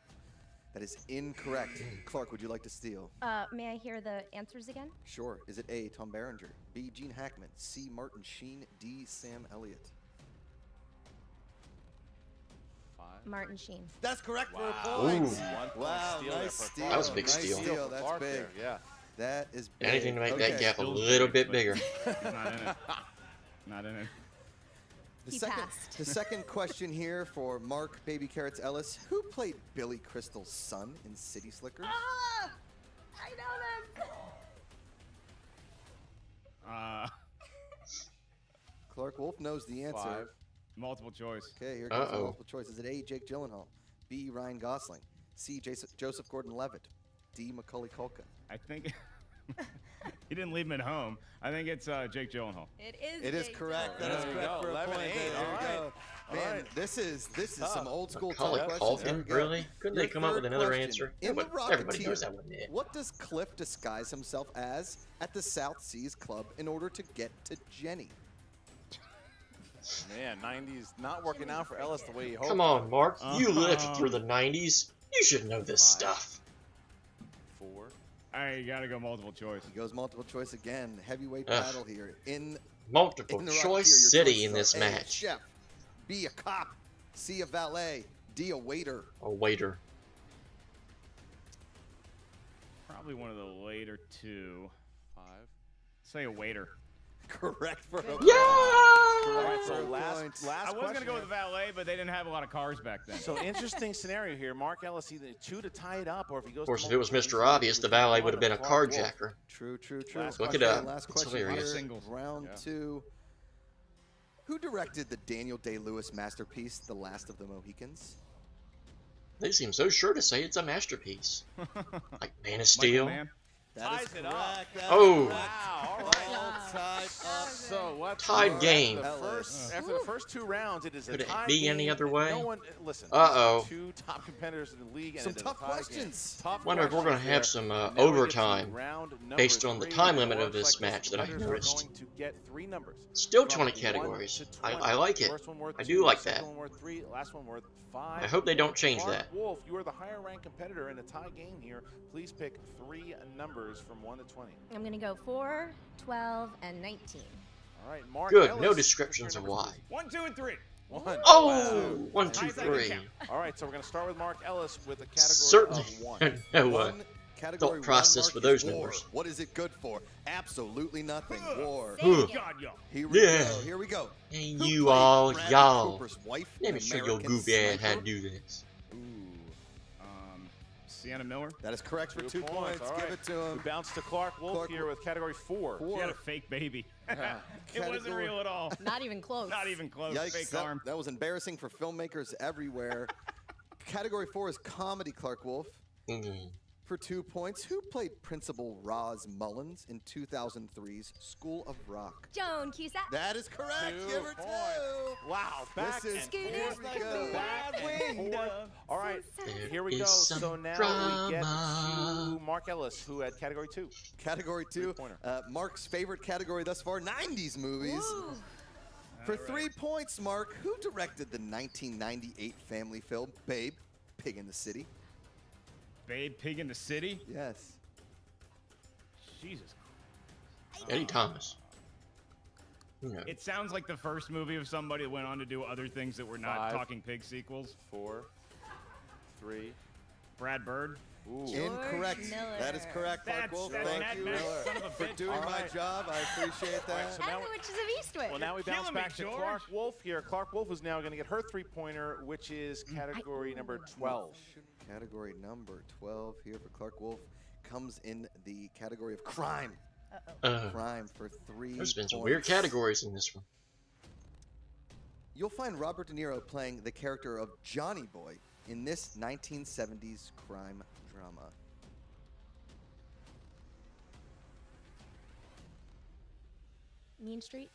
S7: That is incorrect. Clark, would you like to steal?
S6: May I hear the answers again?
S7: Sure. Is it A, Tom Berenger, B, Gene Hackman, C, Martin Sheen, D, Sam Elliott?
S3: 5,
S6: Martin Sheen.
S7: That's correct for a
S3: Wow.
S7: point.
S1: Ooh.
S3: 1 point
S7: Wow,
S3: steal there
S7: nice
S3: for
S7: steal.
S3: Clarke.
S1: That was a big
S7: nice
S1: steal.
S7: steal.
S3: for
S7: That's
S3: Clarke
S7: big.
S3: there, yeah.
S7: That is big.
S1: Anything to make that
S7: Okay.
S1: gap a
S5: Still
S1: little
S5: big,
S1: bit
S5: but
S1: bigger.
S5: He's not in it. Not in it.
S7: The
S6: He
S7: second,
S6: passed.
S7: the second question here for Mark Baby Carrots Ellis. Who played Billy Crystal's son in City Slickers?
S6: Ah! I know them.
S7: Clarke Wolfe knows the answer.
S3: 5.
S5: Multiple choice.
S7: Okay, here comes the
S1: Uh-oh.
S7: multiple choice. Is it A, Jake Gyllenhaal, B, Ryan Gosling, C, Joseph Gordon-Levitt, D, Macaulay Culkin?
S5: I think he didn't leave him at home. I think it's Jake Gyllenhaal.
S6: It is.
S7: It is
S6: Jake
S7: correct.
S6: Gyllenhaal.
S7: That is
S3: There we
S7: correct
S3: go.
S7: for a
S3: 11-8.
S7: point. There
S3: All
S7: you
S3: right.
S7: go.
S3: All
S7: Man,
S3: right.
S7: this is some old school
S1: Macaulay
S7: tough questions. Here we
S1: Culkin,
S7: go.
S1: really? Couldn't
S7: Your
S1: they come up with
S7: third
S1: another
S7: question.
S1: answer?
S7: In the
S1: Everybody
S7: Rocketeer,
S1: knows that wasn't it.
S7: what does Cliff disguise himself as at the South Seas Club in order to get to Jenny?
S3: Man, 90s not working out for Ellis the way he hoped.
S1: Come on, Mark. You lived through the 90s. You should know this
S3: 5.
S1: stuff.
S3: 4.
S5: I gotta go multiple choice.
S7: He goes multiple choice again. Heavyweight
S1: Ugh.
S7: battle here. In
S1: Multiple
S7: the
S1: choice
S7: Rocketeer, your
S1: city
S7: choices
S1: in this
S7: are A,
S1: match.
S7: chef, B, a cop, C, a valet, D, a waiter.
S1: A waiter.
S5: Probably one of the later two.
S3: 5.
S5: Say a waiter.
S7: Correct for a
S3: All
S1: Yeah!
S3: right, so
S7: For a
S3: last
S7: point.
S3: last
S5: I was gonna
S3: question
S5: go
S3: here.
S5: with the valet, but they didn't have a lot of cars back then.
S3: So interesting scenario here. Mark Ellis either 2 to tie it up, or if he goes.
S1: Of course,
S3: to
S1: if it was
S3: multiple
S1: Mr.
S3: choice,
S1: Obvious,
S3: he
S1: the
S3: would
S1: valet
S3: take
S1: would have been a
S3: one of Clarke Wolfe.
S1: carjacker.
S7: True.
S3: Last
S1: Look it
S3: question.
S1: up.
S7: Last
S1: It's
S7: question
S1: hilarious.
S7: here.
S5: Singles.
S7: Round
S3: Yeah.
S7: 2. Who directed the Daniel Day-Lewis masterpiece, The Last of the Mohicans?
S1: They seem so sure to say it's a masterpiece. Like Man of
S5: Michael
S1: Steel.
S5: Mann.
S7: That is
S3: Ties it up.
S7: correct. That is
S1: Oh.
S7: correct.
S3: Wow. All
S6: Good
S3: right.
S6: job.
S7: Tied up.
S3: So what's
S1: Tied
S3: the
S1: game.
S3: After the first 2 rounds, it is a
S1: Could it
S3: tie
S1: be
S3: game.
S1: any other way?
S3: No one. Listen.
S1: Uh-oh.
S3: 2 top competitors in the league. And
S7: Some
S3: it is a
S7: tough
S3: tie game.
S7: questions.
S3: Tough
S1: Wonder if we're gonna
S3: questions
S1: have
S3: there.
S1: some
S3: Now we get to
S1: overtime
S3: round number
S1: based on the
S3: 3.
S1: time
S3: It
S1: limit of
S3: looks
S1: this
S3: like
S1: match
S3: the
S1: that I
S3: competitors are
S1: noticed.
S3: going to get 3 numbers.
S1: Still
S3: From
S1: 20
S3: 1
S1: categories.
S3: to
S1: I
S3: 20.
S1: like it.
S3: First one worth
S1: I
S3: 2,
S1: do like
S3: second
S1: that.
S3: one worth 3, last one worth 5.
S1: I hope they don't change
S3: Clarke
S1: that.
S3: Wolfe, you are the higher ranked competitor in a tie game here. Please pick 3 numbers from 1 to 20.
S6: I'm gonna go 4, 12, and 19.
S3: All right, Mark
S1: Good.
S3: Ellis,
S1: No descriptions of
S3: number
S1: why.
S5: 1, 2, and 3.
S3: 1.
S1: Oh!
S3: Wow.
S1: 1, 2,
S5: Nice, I can
S1: 3.
S5: count.
S3: All right, so we're going to start with Mark Ellis with a category
S1: Certainly.
S3: of 1.
S1: No
S7: One category
S1: thought process
S7: one
S1: with
S7: mark is
S1: those
S7: war.
S1: numbers.
S7: What is it good for? Absolutely nothing. War.
S6: Say it
S1: Ugh.
S6: again.
S5: God, y'all.
S7: Here we
S1: Yeah.
S7: go. Here we go.
S1: Hey,
S7: Who
S1: you
S7: played
S1: all,
S7: Bradley
S1: y'all.
S7: Cooper's wife
S1: Let
S7: in
S1: me show your
S7: American
S1: goofy ass how to
S7: Sniper?
S1: do this.
S5: Ooh. Sienna Miller.
S7: That is correct for
S3: 2
S7: 2 points.
S3: All
S7: Give
S3: right.
S7: it to
S3: We
S7: him.
S3: bounce to Clarke Wolfe
S7: Clarke
S3: here with category 4.
S5: She had a fake baby.
S3: Yeah.
S5: It wasn't
S7: Category-
S5: real at all.
S6: Not even close.
S5: Not even close.
S7: Yikes,
S5: Fake
S7: that,
S5: arm.
S7: that was embarrassing for filmmakers everywhere. Category 4 is comedy, Clarke Wolfe.
S1: Mm.
S7: For 2 points, who played Principal Roz Mullins in 2003's School of Rock?
S6: Joan Cusack.
S7: That is correct.
S3: 2
S7: Give her 2.
S3: points. Wow, back
S7: This is
S3: and
S6: Scooter,
S3: forth we go.
S6: Scooter,
S3: Back and forth. All right,
S1: There
S3: here we
S1: is
S3: go.
S1: some
S3: So now we get
S1: drama.
S3: to Mark Ellis, who had category 2.
S7: Category 2,
S3: Three-pointer.
S7: Mark's favorite category thus far, 90s movies.
S6: Woo.
S7: For 3 points, Mark, who directed the 1998 family film Babe, Pig in the City?
S5: Babe Pig in the City.
S7: Yes.
S5: Jesus.
S1: Eddie Thomas. No.
S5: It sounds like the first movie of somebody that went on to do other things that were not
S3: 5.
S5: Talking Pig sequels.
S3: 4, 3.
S5: Brad Bird.
S3: Ooh.
S7: Incorrect.
S6: Miller.
S7: That is correct, Clarke
S5: That's
S7: Wolfe.
S5: that
S7: Thank
S5: Mad
S7: you
S5: Max son of a
S7: for
S5: bitch.
S7: doing
S3: All
S7: my
S3: right.
S7: job. I appreciate that.
S3: So now
S6: And the Witches of Eastwick.
S3: Well, now we bounce
S5: Killing me,
S3: back to
S5: George.
S3: Clarke Wolfe here. Clarke Wolfe is now going to get her 3-pointer, which is category number 12.
S7: Category number 12 here for Clarke Wolfe comes in the category of crime. Crime for 3
S1: There's been some
S7: points.
S1: weird categories in this one.
S7: You'll find Robert De Niro playing the character of Johnny Boy in this 1970s crime drama.
S6: Mean Streets.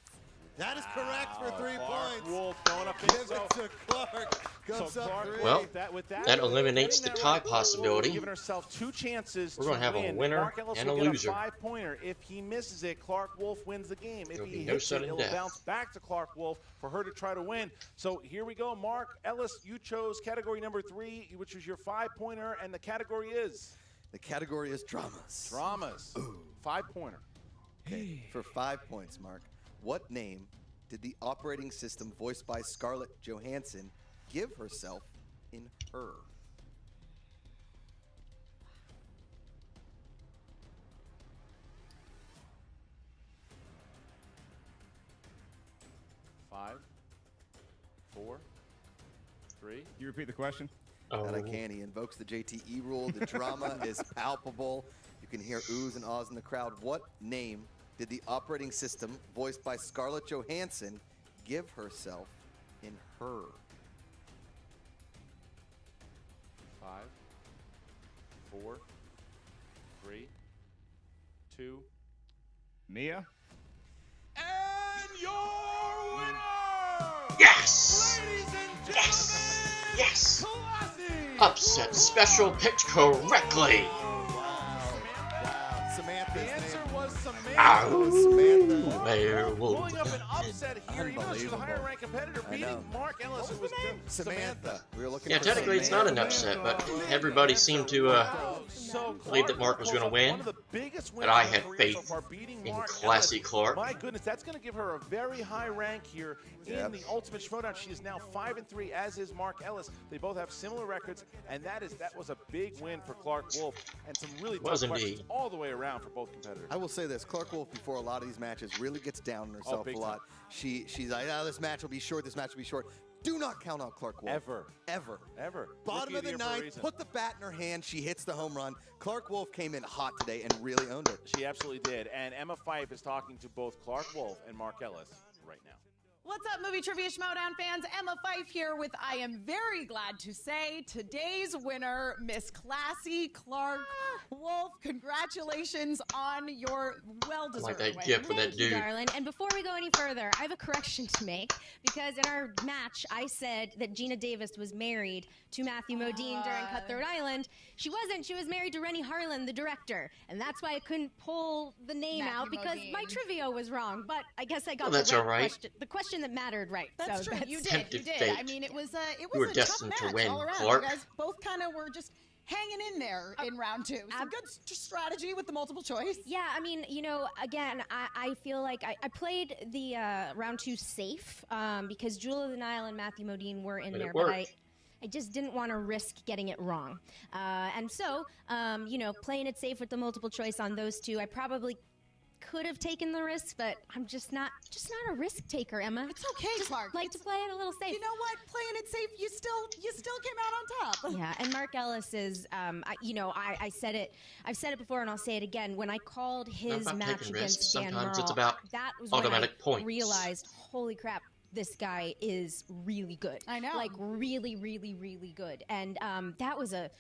S7: That is correct for 3
S3: Clarke
S7: points.
S3: Wolfe going up
S7: Give
S3: against
S7: it to Clarke. Comes up
S3: Clarke
S7: 3.
S1: Well,
S3: with
S1: that eliminates
S3: getting
S1: the
S3: that
S1: tie
S3: right,
S1: possibility.
S3: Giving herself 2 chances
S1: We're gonna
S3: to
S1: have a
S3: win.
S1: winner
S3: Mark Ellis
S1: and a
S3: will get
S1: loser.
S3: a 5-pointer. If he misses it, Clarke Wolfe wins the game. If
S1: There'll
S3: he
S1: be no
S3: hits it,
S1: sudden
S3: it'll
S1: death.
S3: bounce back to Clarke Wolfe for her to try to win. So here we go, Mark Ellis. You chose category number 3, which was your 5-pointer, and the category is
S7: The category is dramas.
S3: dramas. 5-pointer.
S7: Okay, for 5 points, Mark. What name did the operating system voiced by Scarlett Johansson give herself in her.
S3: Five, 4, 3.
S5: You repeat the question?
S7: And I can. He invokes the JTE rule. The drama is palpable. You can hear oohs and ahs in the crowd. What name did the operating system, voiced by Scarlett Johansson, give herself in her?
S3: 5, 4, 3, 2.
S5: Mia?
S3: And your winner!
S1: Yes!
S3: Ladies and
S1: Yes! Yes!
S3: Classy!
S1: Upset special picked correctly.
S7: Samantha's
S3: The answer
S7: name.
S3: was Samantha.
S1: Ow! There will
S3: Pulling up an upset here. You know, she's a
S7: Unbelievable.
S3: higher ranked competitor,
S7: I
S3: beating
S7: know.
S3: Mark Ellis, who was
S7: Samantha. We were looking
S1: Yeah,
S7: for
S1: technically it's not an
S7: Samantha.
S1: upset, but everybody seemed to believe that Mark was going to win. But I had faith in Classy Clarke.
S3: My goodness, that's going to give her a very high rank here in the Ultimate Schmoedown. She is now 5-3, as is Mark Ellis. They both have similar records, and that was a big win for Clarke Wolfe, and some really tough questions
S1: indeed.
S3: all the way around for both competitors.
S7: I will say this, Clarke Wolfe, before a lot of these matches, really gets down on herself
S3: big
S7: a lot. She's like, oh, this match will be short, this match will be short. Do not count out Clarke Wolfe. Ever. Bottom
S3: Rookie
S7: of the
S3: year for a
S7: ninth,
S3: reason.
S7: put the bat in her hand, she hits the home run. Clarke Wolfe came in hot today and really owned it.
S3: She absolutely did. And Emma Fife is talking to both Clarke Wolfe and Mark Ellis right now.
S9: What's up, Movie Trivia Schmoedown fans? Emma Fife here with, I am very glad to say, today's winner, Miss Classy Clarke Wolfe. Congratulations on your well-deserved
S1: Like that
S9: win.
S1: gift for that
S6: Thank you,
S1: dude.
S6: darling. And before we go any further, I have a correction to make because in our match, I said that Gina Davis was married to Matthew Modine during Cutthroat Island. She wasn't. She was married to Rennie Harlan, the director, and that's why I couldn't pull the name
S9: Matthew
S6: out because my
S9: Modine.
S6: trivia was wrong. But I guess I got
S1: Well,
S6: the
S1: that's
S6: right
S1: all right.
S6: question. The question that mattered, right?
S9: That's
S6: so
S9: true.
S6: That's
S9: You did.
S1: tempted
S9: You did.
S1: fate.
S9: I mean, it was a
S1: You were
S9: tough
S1: destined
S9: match
S1: to win,
S9: all around.
S1: Clarke.
S9: You guys both kind of were just hanging in there in round two. Some good strategy with the multiple choice.
S6: Yeah, I mean, you know, again, I feel like I played the round two safe because Jewel of the Nile and Matthew Modine were in
S1: But it
S6: there, but
S1: worked.
S6: I just didn't want to risk getting it wrong. And so, you know, playing it safe with the multiple choice on those two, I probably could have taken the risk, but I'm just not a risk taker, Emma.
S9: It's okay,
S6: Just
S9: Clarke.
S6: like to play it a little safe.
S9: You know what? Playing it safe, you still came out on top.
S6: Yeah, and Mark Ellis is, I said it. I've said it before, and I'll say it again. When I called his
S1: about
S6: match
S1: taking
S6: against
S1: risks.
S6: Dan
S1: Sometimes it's
S6: Murrell,
S1: about
S6: that was
S1: automatic
S6: when I
S1: points.
S6: realized, holy crap, this guy is really good.
S9: I know.
S6: like really, really, really good. And that was a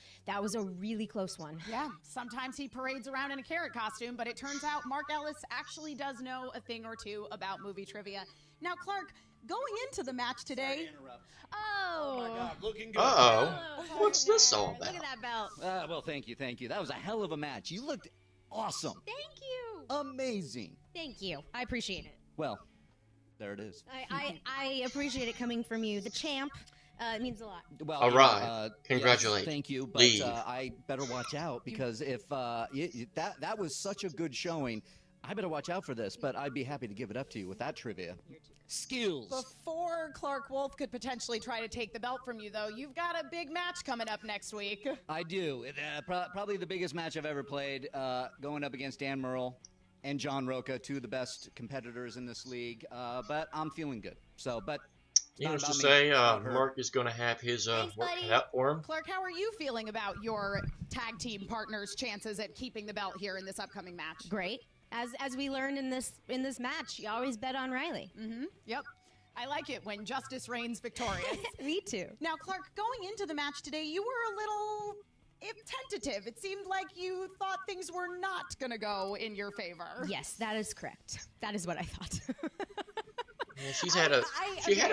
S6: really close one.
S9: Yeah, sometimes he parades around in a carrot costume, but it turns out Mark Ellis actually does know a thing or two about movie trivia. Now, Clarke, going into the match today,
S6: Oh.
S4: Looking good.
S1: Uh-oh. What's this all about?
S6: Look at that belt.
S2: Well, thank you. That was a hell of a match. You looked awesome.
S6: Thank you.
S2: Amazing.
S6: Thank you. I appreciate it.
S2: Well, there it is.
S6: I appreciate it coming from you, the champ. It means a lot.
S2: Well,
S1: All
S2: you know,
S1: right.
S2: yes,
S1: Congratulate.
S2: thank you, but
S1: Leave.
S2: I better watch out because if that was such a good showing, I better watch out for this. But I'd be happy to give it up to you with that trivia. Skills.
S9: before Clarke Wolfe could potentially try to take the belt from you, though, you've got a big match coming up next week.
S2: I do. Probably the biggest match I've ever played, going up against Dan Murrell and John Roca, two of the best competitors in this league. But I'm feeling good. So, but it's not
S1: Needless to
S2: about me,
S1: say,
S2: it's about her.
S1: Mark is going to have his
S6: Thanks,
S1: work
S6: buddy.
S1: cut out for him.
S9: Clarke, how are you feeling about your tag team partners' chances at keeping the belt here in this upcoming match?
S6: Great. As we learned in this match, you always bet on Riley.
S9: Mm-hmm. Yep. I like it when justice reigns victorious.
S6: Me too.
S9: Now, Clarke, going into the match today, you were a little tentative. It seemed like you thought things were not going to go in your favor.
S6: Yes, that is correct. That is what I thought.
S1: Yeah, she's had a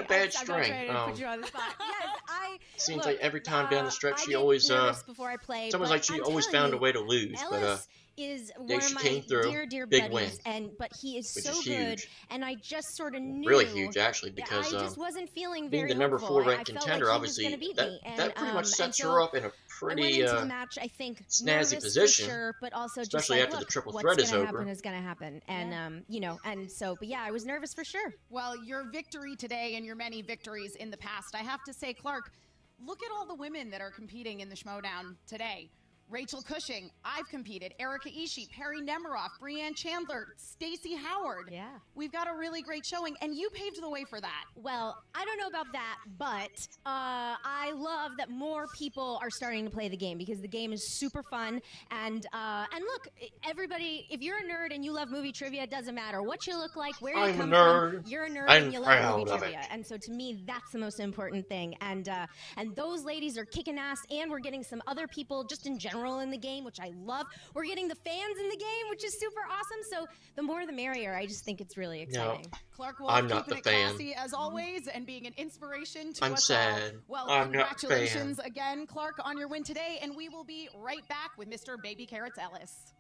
S1: bad
S6: I'm not
S1: string.
S6: trying to put you on the spot. Yes,
S1: Seems
S6: look,
S1: like every time down the stretch,
S6: I
S1: she
S6: get
S1: always
S6: nervous before I play.
S1: it's almost
S6: but
S1: like she
S6: I'm
S1: always
S6: telling
S1: found a
S6: you,
S1: way to lose.
S6: Ellis is
S1: yeah,
S6: one
S1: she
S6: of
S1: came
S6: my
S1: through.
S6: dear
S1: Big
S6: buddies,
S1: win.
S6: but he is
S1: Which
S6: so
S1: is
S6: good,
S1: huge.
S6: and I just sort of knew
S1: really huge actually
S6: that
S1: because
S6: I just wasn't feeling
S1: being
S6: very
S1: the number
S6: hopeful.
S1: 4 ranked
S6: I felt
S1: contender,
S6: like he
S1: obviously
S6: was gonna beat
S1: that,
S6: me. And,
S1: that pretty much sets
S6: so
S1: her up in a
S6: I
S1: pretty
S6: went into the match, I think,
S1: snazzy
S6: nervous
S1: position,
S6: for sure, but also just
S1: especially
S6: like,
S1: after the
S6: look,
S1: triple
S6: what's
S1: threat is
S6: gonna
S1: over.
S6: happen is gonna happen, and and so, but yeah, I was nervous for sure.
S9: Well, your victory today and your many victories in the past, I have to say, Clarke, look at all the women that are competing in the Schmoedown today. Rachel Cushing, I've competed. Erica Ishii, Perry Nemiroff, Breanne Chandler, Stacey Howard.
S6: Yeah.
S9: We've got a really great showing, and you paved the way for that.
S6: Well, I don't know about that, but I love that more people are starting to play the game because the game is super fun. And look, everybody, if you're a nerd and you love movie trivia, it doesn't matter what you look like, where you come from. You're a nerd and you love movie trivia. And so to me, that's the most important thing. And those ladies are kicking ass, and we're getting some other people just in general in the game, which I love. We're getting the fans in the game, which is super awesome. So the more the merrier. I just think it's really exciting.
S1: No,
S9: Clarke Wolfe,
S1: I'm not
S9: keeping
S1: the
S9: it
S1: fan.
S9: classy as always and being an inspiration to
S1: I'm
S9: us
S1: sad.
S9: all. Well,
S1: I'm not the fan.
S9: congratulations again, Clarke, on your win today, and we will be right back with Mr. Baby Carrots Ellis.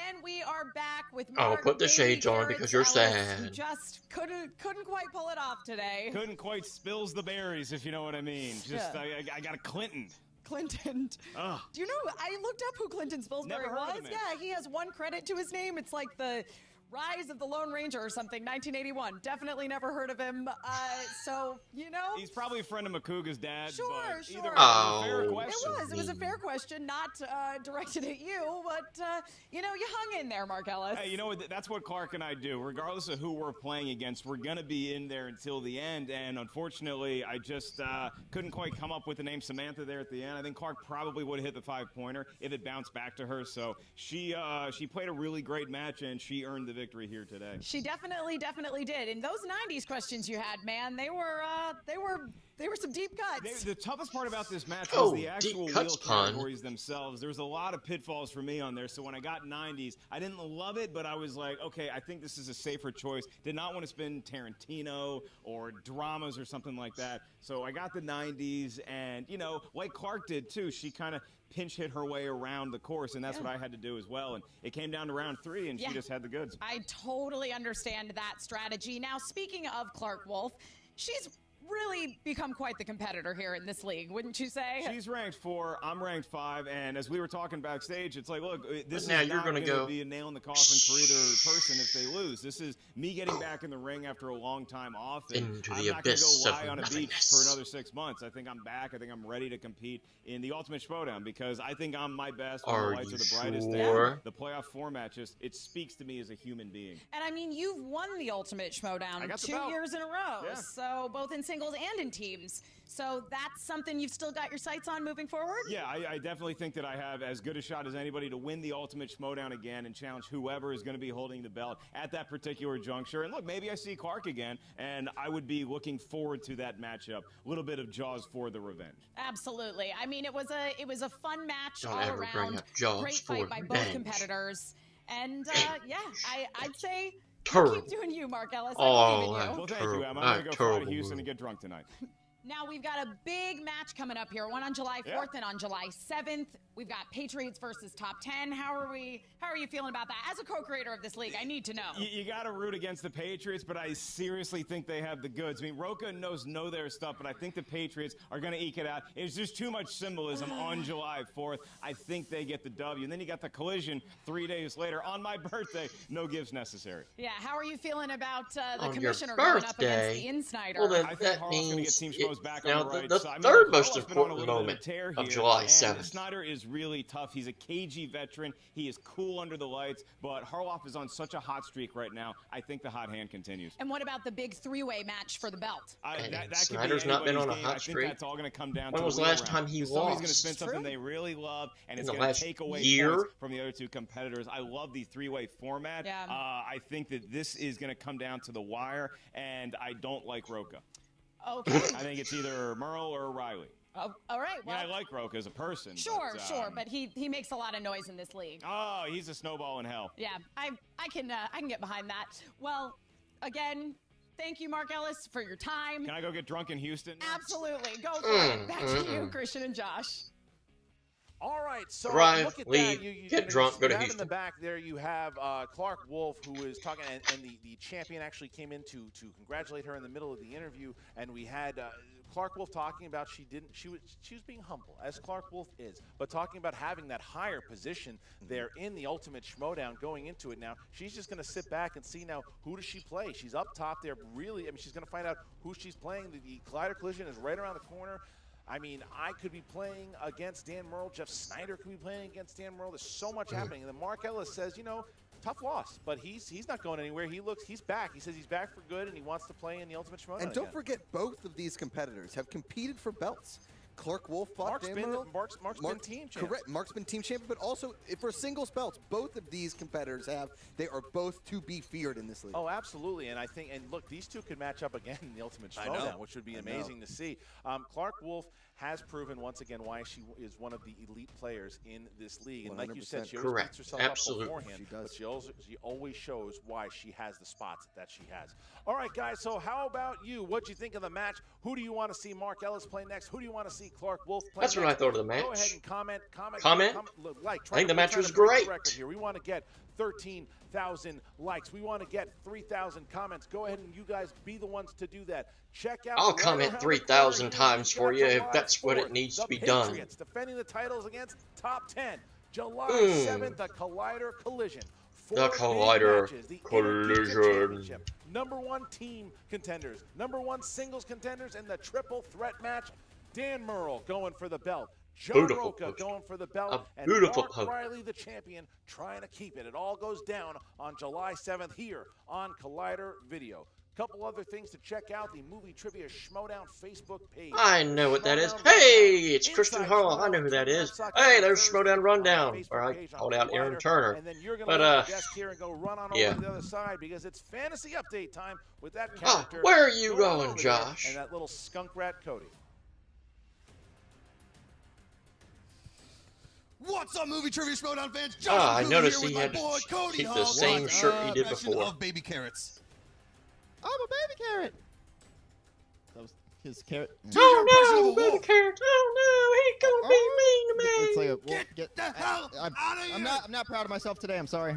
S9: And we are back with Mark
S1: put the
S9: Baby
S1: shades on
S9: Carrots
S1: because you're
S9: Ellis,
S1: sad.
S9: who just couldn't quite pull it off today.
S5: Couldn't quite spills the berries, if you know what I mean. Just
S9: Yeah.
S5: I got a Clinton.
S9: Clinton.
S5: Ugh.
S9: Do you know, I looked up who Clinton Spilsbury
S5: Never heard
S9: was.
S5: of him.
S9: Yeah, he has one credit to his name. It's like the Rise of the Lone Ranger or something, 1981. Definitely never heard of him. So, you know.
S5: He's probably a friend of Makuga's dad.
S9: Sure,
S5: but
S9: sure.
S5: Either way,
S1: Oh.
S5: it's a fair question.
S9: It was a fair question, not directed at you, but, you know, you hung in there, Mark Ellis.
S5: Hey, you know what? That's what Clarke and I do. Regardless of who we're playing against, we're going to be in there until the end. And unfortunately, I just couldn't quite come up with the name Samantha there at the end. I think Clarke probably would have hit the 5-pointer if it bounced back to her. So she played a really great match, and she earned the victory here today.
S9: She definitely did. And those 90s questions you had, man, they were some deep cuts.
S5: The toughest part about this match
S1: Oh,
S5: was the actual
S1: deep
S5: wheel
S1: cuts, pun.
S5: categories themselves. There was a lot of pitfalls for me on there. So when I got 90s, I didn't love it, but I was like, okay, I think this is a safer choice. Did not want to spin Tarantino or dramas or something like that. So I got the 90s, and, you know, like Clarke did too, she kind of pinch hit her way around the course, and that's what I had to do as well. And it came down to round 3, and she just had the goods.
S9: I totally understand that strategy. Now, speaking of Clarke Wolfe, she's really become quite the competitor here in this league, wouldn't you say?
S5: She's ranked 4, I'm ranked 5, and as we were talking backstage, it's like, look, this is
S1: now you're
S5: not
S1: gonna
S5: going to
S1: go
S5: be a nail in the coffin for either person if they lose. This is me getting back in the ring after a long time off, and
S1: into
S5: I'm
S1: the
S5: not going to
S1: abyss
S5: go
S1: of
S5: lie on a beach
S1: nothingness.
S5: for another 6 months. I think I'm back. I think I'm ready to compete in the Ultimate Schmoedown because I think I'm my best when
S1: Are
S5: the lights
S1: you
S5: are the brightest.
S1: sure?
S5: And the playoff format just, it speaks to me as a human being.
S9: And I mean, you've won the Ultimate
S5: I
S9: Schmoedown
S5: got the
S9: 2
S5: belt.
S9: years in a row.
S5: Yeah.
S9: So both in singles and in teams. So that's something you've still got your sights on moving forward?
S5: Yeah, I definitely think that I have as good a shot as anybody to win the Ultimate Schmoedown again and challenge whoever is going to be holding the belt at that particular juncture. And look, maybe I see Clarke again, and I would be looking forward to that matchup. A little bit of Jaws for the revenge.
S9: Absolutely. I mean, it was a fun match
S1: Don't
S9: all
S1: ever bring
S9: around.
S1: up Jaws
S9: Great
S1: for
S9: fight by both
S1: revenge.
S9: competitors. And yeah, I'd say
S1: Terrible.
S9: keep doing you, Mark Ellis. I
S1: Oh,
S9: believe in you.
S5: Well, thank you, Em. I'm going to go fly
S1: terrible
S5: to Houston
S1: move.
S5: and get drunk tonight.
S9: Now we've got a big match coming up here. One on July 4th
S5: Yeah.
S9: and on July 7th. We've got Patriots versus Top 10. How are you feeling about that? As a co-creator of this league, I need to know.
S5: You got to root against the Patriots, but I seriously think they have the goods. I mean, Roca and Nose know their stuff, but I think the Patriots are going to eke it out. It's just too much symbolism on July 4th. I think they get the W. And then you got the collision 3 days later on my birthday. No gifts necessary.
S9: Yeah, how are you feeling about the
S1: On your
S9: commissioner going up
S1: birthday?
S9: against the Insider?
S1: Well, then
S5: I think
S1: that
S5: Harlow's going to get
S1: means
S5: Team Schmoes back on
S1: now
S5: the right
S1: the
S5: side. I mean,
S1: third
S5: look,
S1: most
S5: Harlow's been on a
S1: important
S5: little bit
S1: moment
S5: of a tear
S1: of
S5: here,
S1: July
S5: and
S1: 7th.
S5: Snyder is really tough. He's a cagey veteran. He is cool under the lights, but Harloff is on such a hot streak right now. I think the hot hand continues.
S9: And what about the big three-way match for the belt?
S1: And
S5: That could
S1: Snyder's
S5: be
S1: not been
S5: anybody's
S1: on a
S5: game.
S1: hot
S5: I
S1: streak.
S5: think that's all going to come down
S1: When
S5: to
S1: was the
S5: wheel
S1: last
S5: round.
S1: time he
S5: Somebody's going to
S1: lost?
S5: spin something
S9: True.
S5: they really love, and
S1: In
S5: it's
S1: the
S5: going to
S1: last
S5: take away
S1: year?
S5: points from the other two competitors. I love the three-way format.
S9: Yeah.
S5: I think that this is going to come down to the wire, and I don't like Roca.
S9: Okay.
S5: I think it's either Merle or Riley.
S9: Oh, all right. Well,
S5: I like Roca as a person.
S9: sure,
S5: but,
S9: but he makes a lot of noise in this league.
S5: Oh, he's a snowball in hell.
S9: Yeah, I can get behind that. Well, again, thank you, Mark Ellis, for your time.
S5: Can I go get drunk in Houston?
S9: Absolutely. Go for it. Back to you, Christian and Josh.
S3: All right, so
S1: Arrive,
S3: look at
S1: leave,
S3: that. You
S1: get drunk, go to
S3: have
S1: Houston.
S3: in the back there, you have Clarke Wolfe, who is talking, and the champion actually came in to congratulate her in the middle of the interview, and we had Clarke Wolfe talking about she was being humble, as Clarke Wolfe is, but talking about having that higher position there in the Ultimate Schmoedown going into it now. She's just going to sit back and see now who does she play. She's up top there, really. I mean, she's going to find out who she's playing. The Collider Collision is right around the corner. I mean, I could be playing against Dan Murrell. Jeff Snyder could be playing against Dan Murrell. There's so much happening. And then Mark Ellis says, you know, tough loss, but he's not going anywhere. He's back. He says he's back for good, and he wants to play in the Ultimate Schmoedown
S7: And don't
S3: again.
S7: forget, both of these competitors have competed for belts. Clarke Wolfe fought Dan Murrell.
S3: Mark's been team champ.
S7: Correct. Mark's been team champion, but also for singles belts, both of these competitors have. They are both to be feared in this league.
S3: Oh, absolutely. And I think, and look, these two could match up again in the Ultimate Schmoedown, which would be amazing to see. Clarke Wolfe has proven once again why she is one of the elite players in this league. And like you said, she always beats herself up beforehand, but she always shows why she has the spots that she has. All right, guys, so how about you? What do you think of the match? Who do you want to see Mark Ellis play next? Who do you want to see Clarke Wolfe play
S1: That's
S3: next?
S1: what I thought of the match.
S3: Go ahead and comment. Like,
S1: I think the match was great.
S3: Here. We want to get 13,000 likes. We want to get 3,000 comments. Go ahead and you guys be the ones to do that. Check out.
S1: I'll comment 3,000 times for you if that's what it needs to be done.
S3: Patriots defending the titles against top 10. July 7th, the Collider Collision.
S1: The Collider Collision.
S3: #1 team contenders, #1 singles contenders, and the triple threat match. Dan Murrell going for the belt. John Roca going for the belt. And Mark Riley, the champion, trying to keep it. It all goes down on July 7th here on Collider Video. Couple other things to check out: the Movie Trivia Schmoedown Facebook page.
S1: I know what that is. Hey, it's Christian Harlow. I know who that is. Hey, there's Schmoedown Rundown, where I called out Aaron Turner.
S3: And then you're going
S1: but
S3: to desk here and go run on over to the other side because it's fantasy update time with that character.
S1: Where are you going, Josh?
S3: And that little skunk rat Cody.
S10: What's up, Movie Trivia Schmoedown fans?
S1: I noticed he had to keep the same shirt he did before.
S10: Of baby carrots.
S11: I'm a baby carrot. That was his carrot.
S1: Oh no, baby carrot! Oh no, he's gonna be mean to me.
S11: It's like a,
S10: well, get the hell out of here!
S11: I'm not proud of myself today. I'm sorry.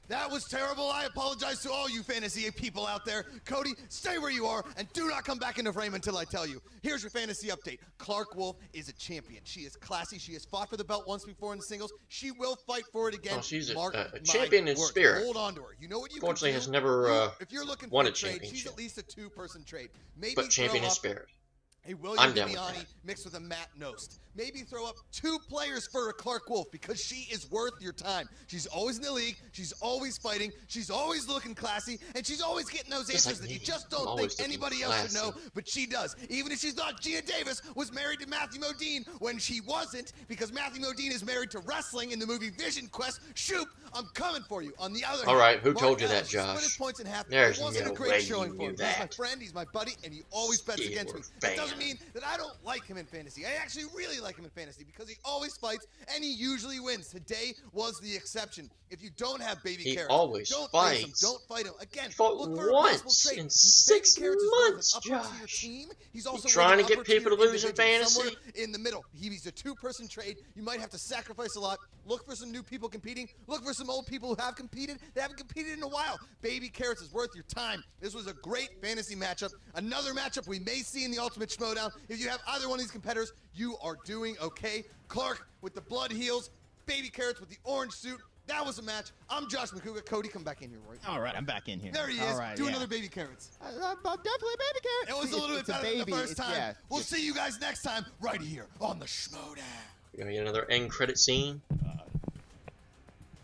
S10: That was terrible. I apologize to all you fantasy people out there. Cody, stay where you are and do not come back into frame until I tell you. Here's your fantasy update. Clarke Wolfe is a champion. She is classy. She has fought for the belt once before in the singles. She will fight for it again.
S1: Oh, she's a champion in spirit.
S10: Hold on to her. You know what you
S1: Fortunately,
S10: can do?
S1: has never
S10: if you're looking
S1: won
S10: for
S1: a
S10: trade,
S1: championship.
S10: she's at least a two-person trade. Maybe
S1: But champion
S10: throw
S1: in
S10: up
S1: spirit.
S10: a William
S1: I'm down with
S10: Bibiani
S1: that.
S10: mixed with a Matt Nost. Maybe throw up 2 players for a Clarke Wolfe because she is worth your time. She's always in the league. She's always fighting. She's always looking classy. And she's always getting those answers that you just don't think anybody else should know, but she does. Even if she's not, Gia Davis was married to Matthew Modine when she wasn't, because Matthew Modine is married to wrestling in the movie Vision Quest. Shoot, I'm coming for you. On the other hand,
S1: Alright, who
S10: Mark
S1: told you
S10: Ellis
S1: that, Josh?
S10: split his points in half.
S1: There's
S10: It wasn't
S1: no
S10: a great
S1: way
S10: showing
S1: you
S10: for him.
S1: knew
S10: He's my
S1: that.
S10: friend. He's my buddy, and he always bets
S1: You
S10: against
S1: were
S10: me. That doesn't
S1: banned.
S10: mean that I don't like him in fantasy. I actually really like him in fantasy because he always fights and he usually wins. Today was the exception. If you don't have baby
S1: He
S10: carrots,
S1: always
S10: don't
S1: fights.
S10: face him. Don't fight him. Again,
S1: He fought
S10: look for a
S1: once
S10: possible trade.
S1: in 6
S10: Baby Carrots is worth an
S1: months,
S10: upper tier
S1: Josh.
S10: team. He's also
S1: trying
S10: worth
S1: to
S10: an
S1: get
S10: upper tier
S1: people to lose in
S10: individual,
S1: fantasy?
S10: somewhere in the middle. He's a 2-person trade. You might have to sacrifice a lot. Look for some new people competing. Look for some old people who have competed. They haven't competed in a while. Baby Carrots is worth your time. This was a great fantasy matchup. Another matchup we may see in the Ultimate Schmoedown. If you have either one of these competitors, you are doing okay. Clarke with the blood heels. Baby Carrots with the orange suit. That was a match. I'm Josh McCouga. Cody, come back in here, right?
S11: All right, I'm back in here.
S10: There he is.
S11: All right,
S10: Do another Baby Carrots.
S11: I'm definitely a baby carrot.
S10: It was a little bit better than the first time.
S11: Yeah,
S10: We'll see you guys next time right here on the Schmoedown.
S1: We're gonna get another end credit scene.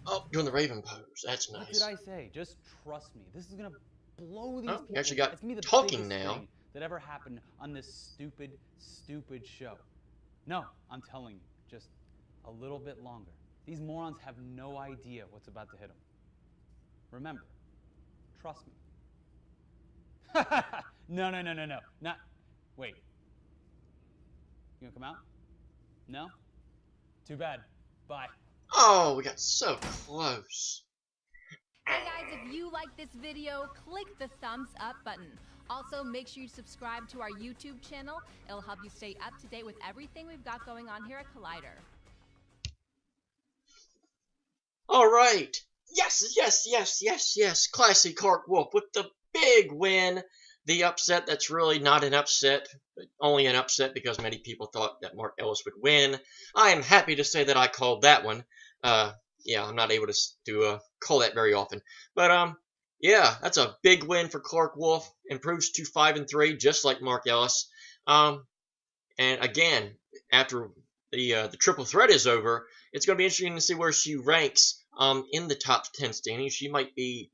S1: Oh, doing the Raven pose. That's
S12: What
S1: nice.
S12: did I say? Just trust me. This is gonna blow these
S1: Oh,
S12: people.
S1: you actually got
S12: It's gonna be the
S1: talking
S12: biggest
S1: now.
S12: thing that ever happened on this stupid, stupid show. No, I'm telling you, just a little bit longer. These morons have no idea what's about to hit them. Remember, trust me. No. Not. Wait. You gonna come out? No? Too bad. Bye.
S1: Oh, we got so close.
S13: Hey guys, if you like this video, click the thumbs up button. Also, make sure you subscribe to our YouTube channel. It'll help you stay up to date with everything we've got going on here at Collider.
S1: All right. Yes. Classy Clarke Wolfe with the big win. The upset that's really not an upset, but only an upset because many people thought that Mark Ellis would win. I am happy to say that I called that one. Yeah, I'm not able to call that very often. But, yeah, that's a big win for Clarke Wolfe. Improves to 5-3, just like Mark Ellis. And again, after the triple threat is over, it's going to be interesting to see where she ranks in the top 10 standings. She might be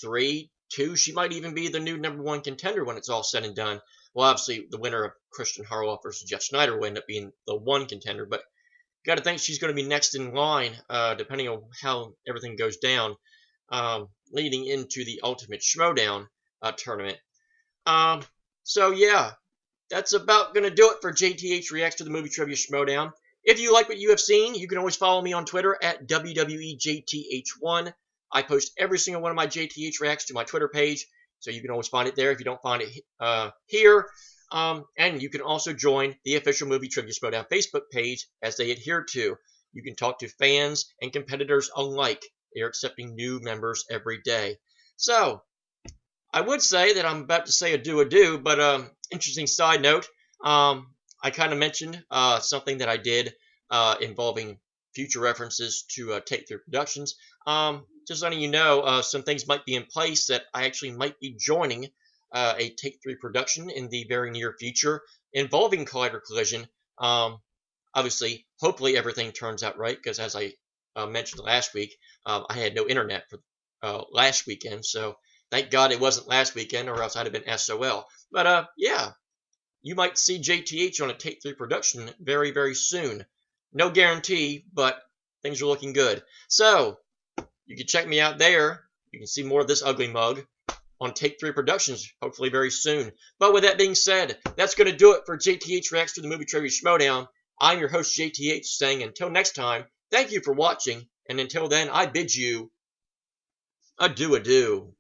S1: 3, 2. She might even be the new #1 contender when it's all said and done. Well, obviously, the winner of Christian Harloff versus Jeff Schneider will end up being the 1 contender, but got to think she's going to be next in line, depending on how everything goes down, leading into the Ultimate Schmoedown tournament. So yeah, that's about going to do it for JTH Reacts to the Movie Trivia Schmoedown. If you like what you have seen, you can always follow me on Twitter at WWEJTH1. I post every single one of my JTH Reacts to my Twitter page, so you can always find it there if you don't find it here. And you can also join the official Movie Trivia Schmoedown Facebook page as they adhere to. You can talk to fans and competitors alike. They are accepting new members every day. So, I would say that I'm about to say adieu, but interesting side note, I kind of mentioned something that I did involving future references to Take 3 Productions. Just letting you know, some things might be in place that I actually might be joining a Take 3 production in the very near future involving Collider Collision. Obviously, hopefully everything turns out right, because as I mentioned last week, I had no internet for last weekend, so thank God it wasn't last weekend, or else I'd have been SOL. But yeah, you might see JTH on a Take 3 production very, very soon. No guarantee, but things are looking good. So, you can check me out there. You can see more of this ugly mug on Take 3 Productions, hopefully very soon. But with that being said, that's going to do it for JTH Reacts to the Movie Trivia Schmoedown. I'm your host, JTH, saying until next time, thank you for watching, and until then, I bid you adieu.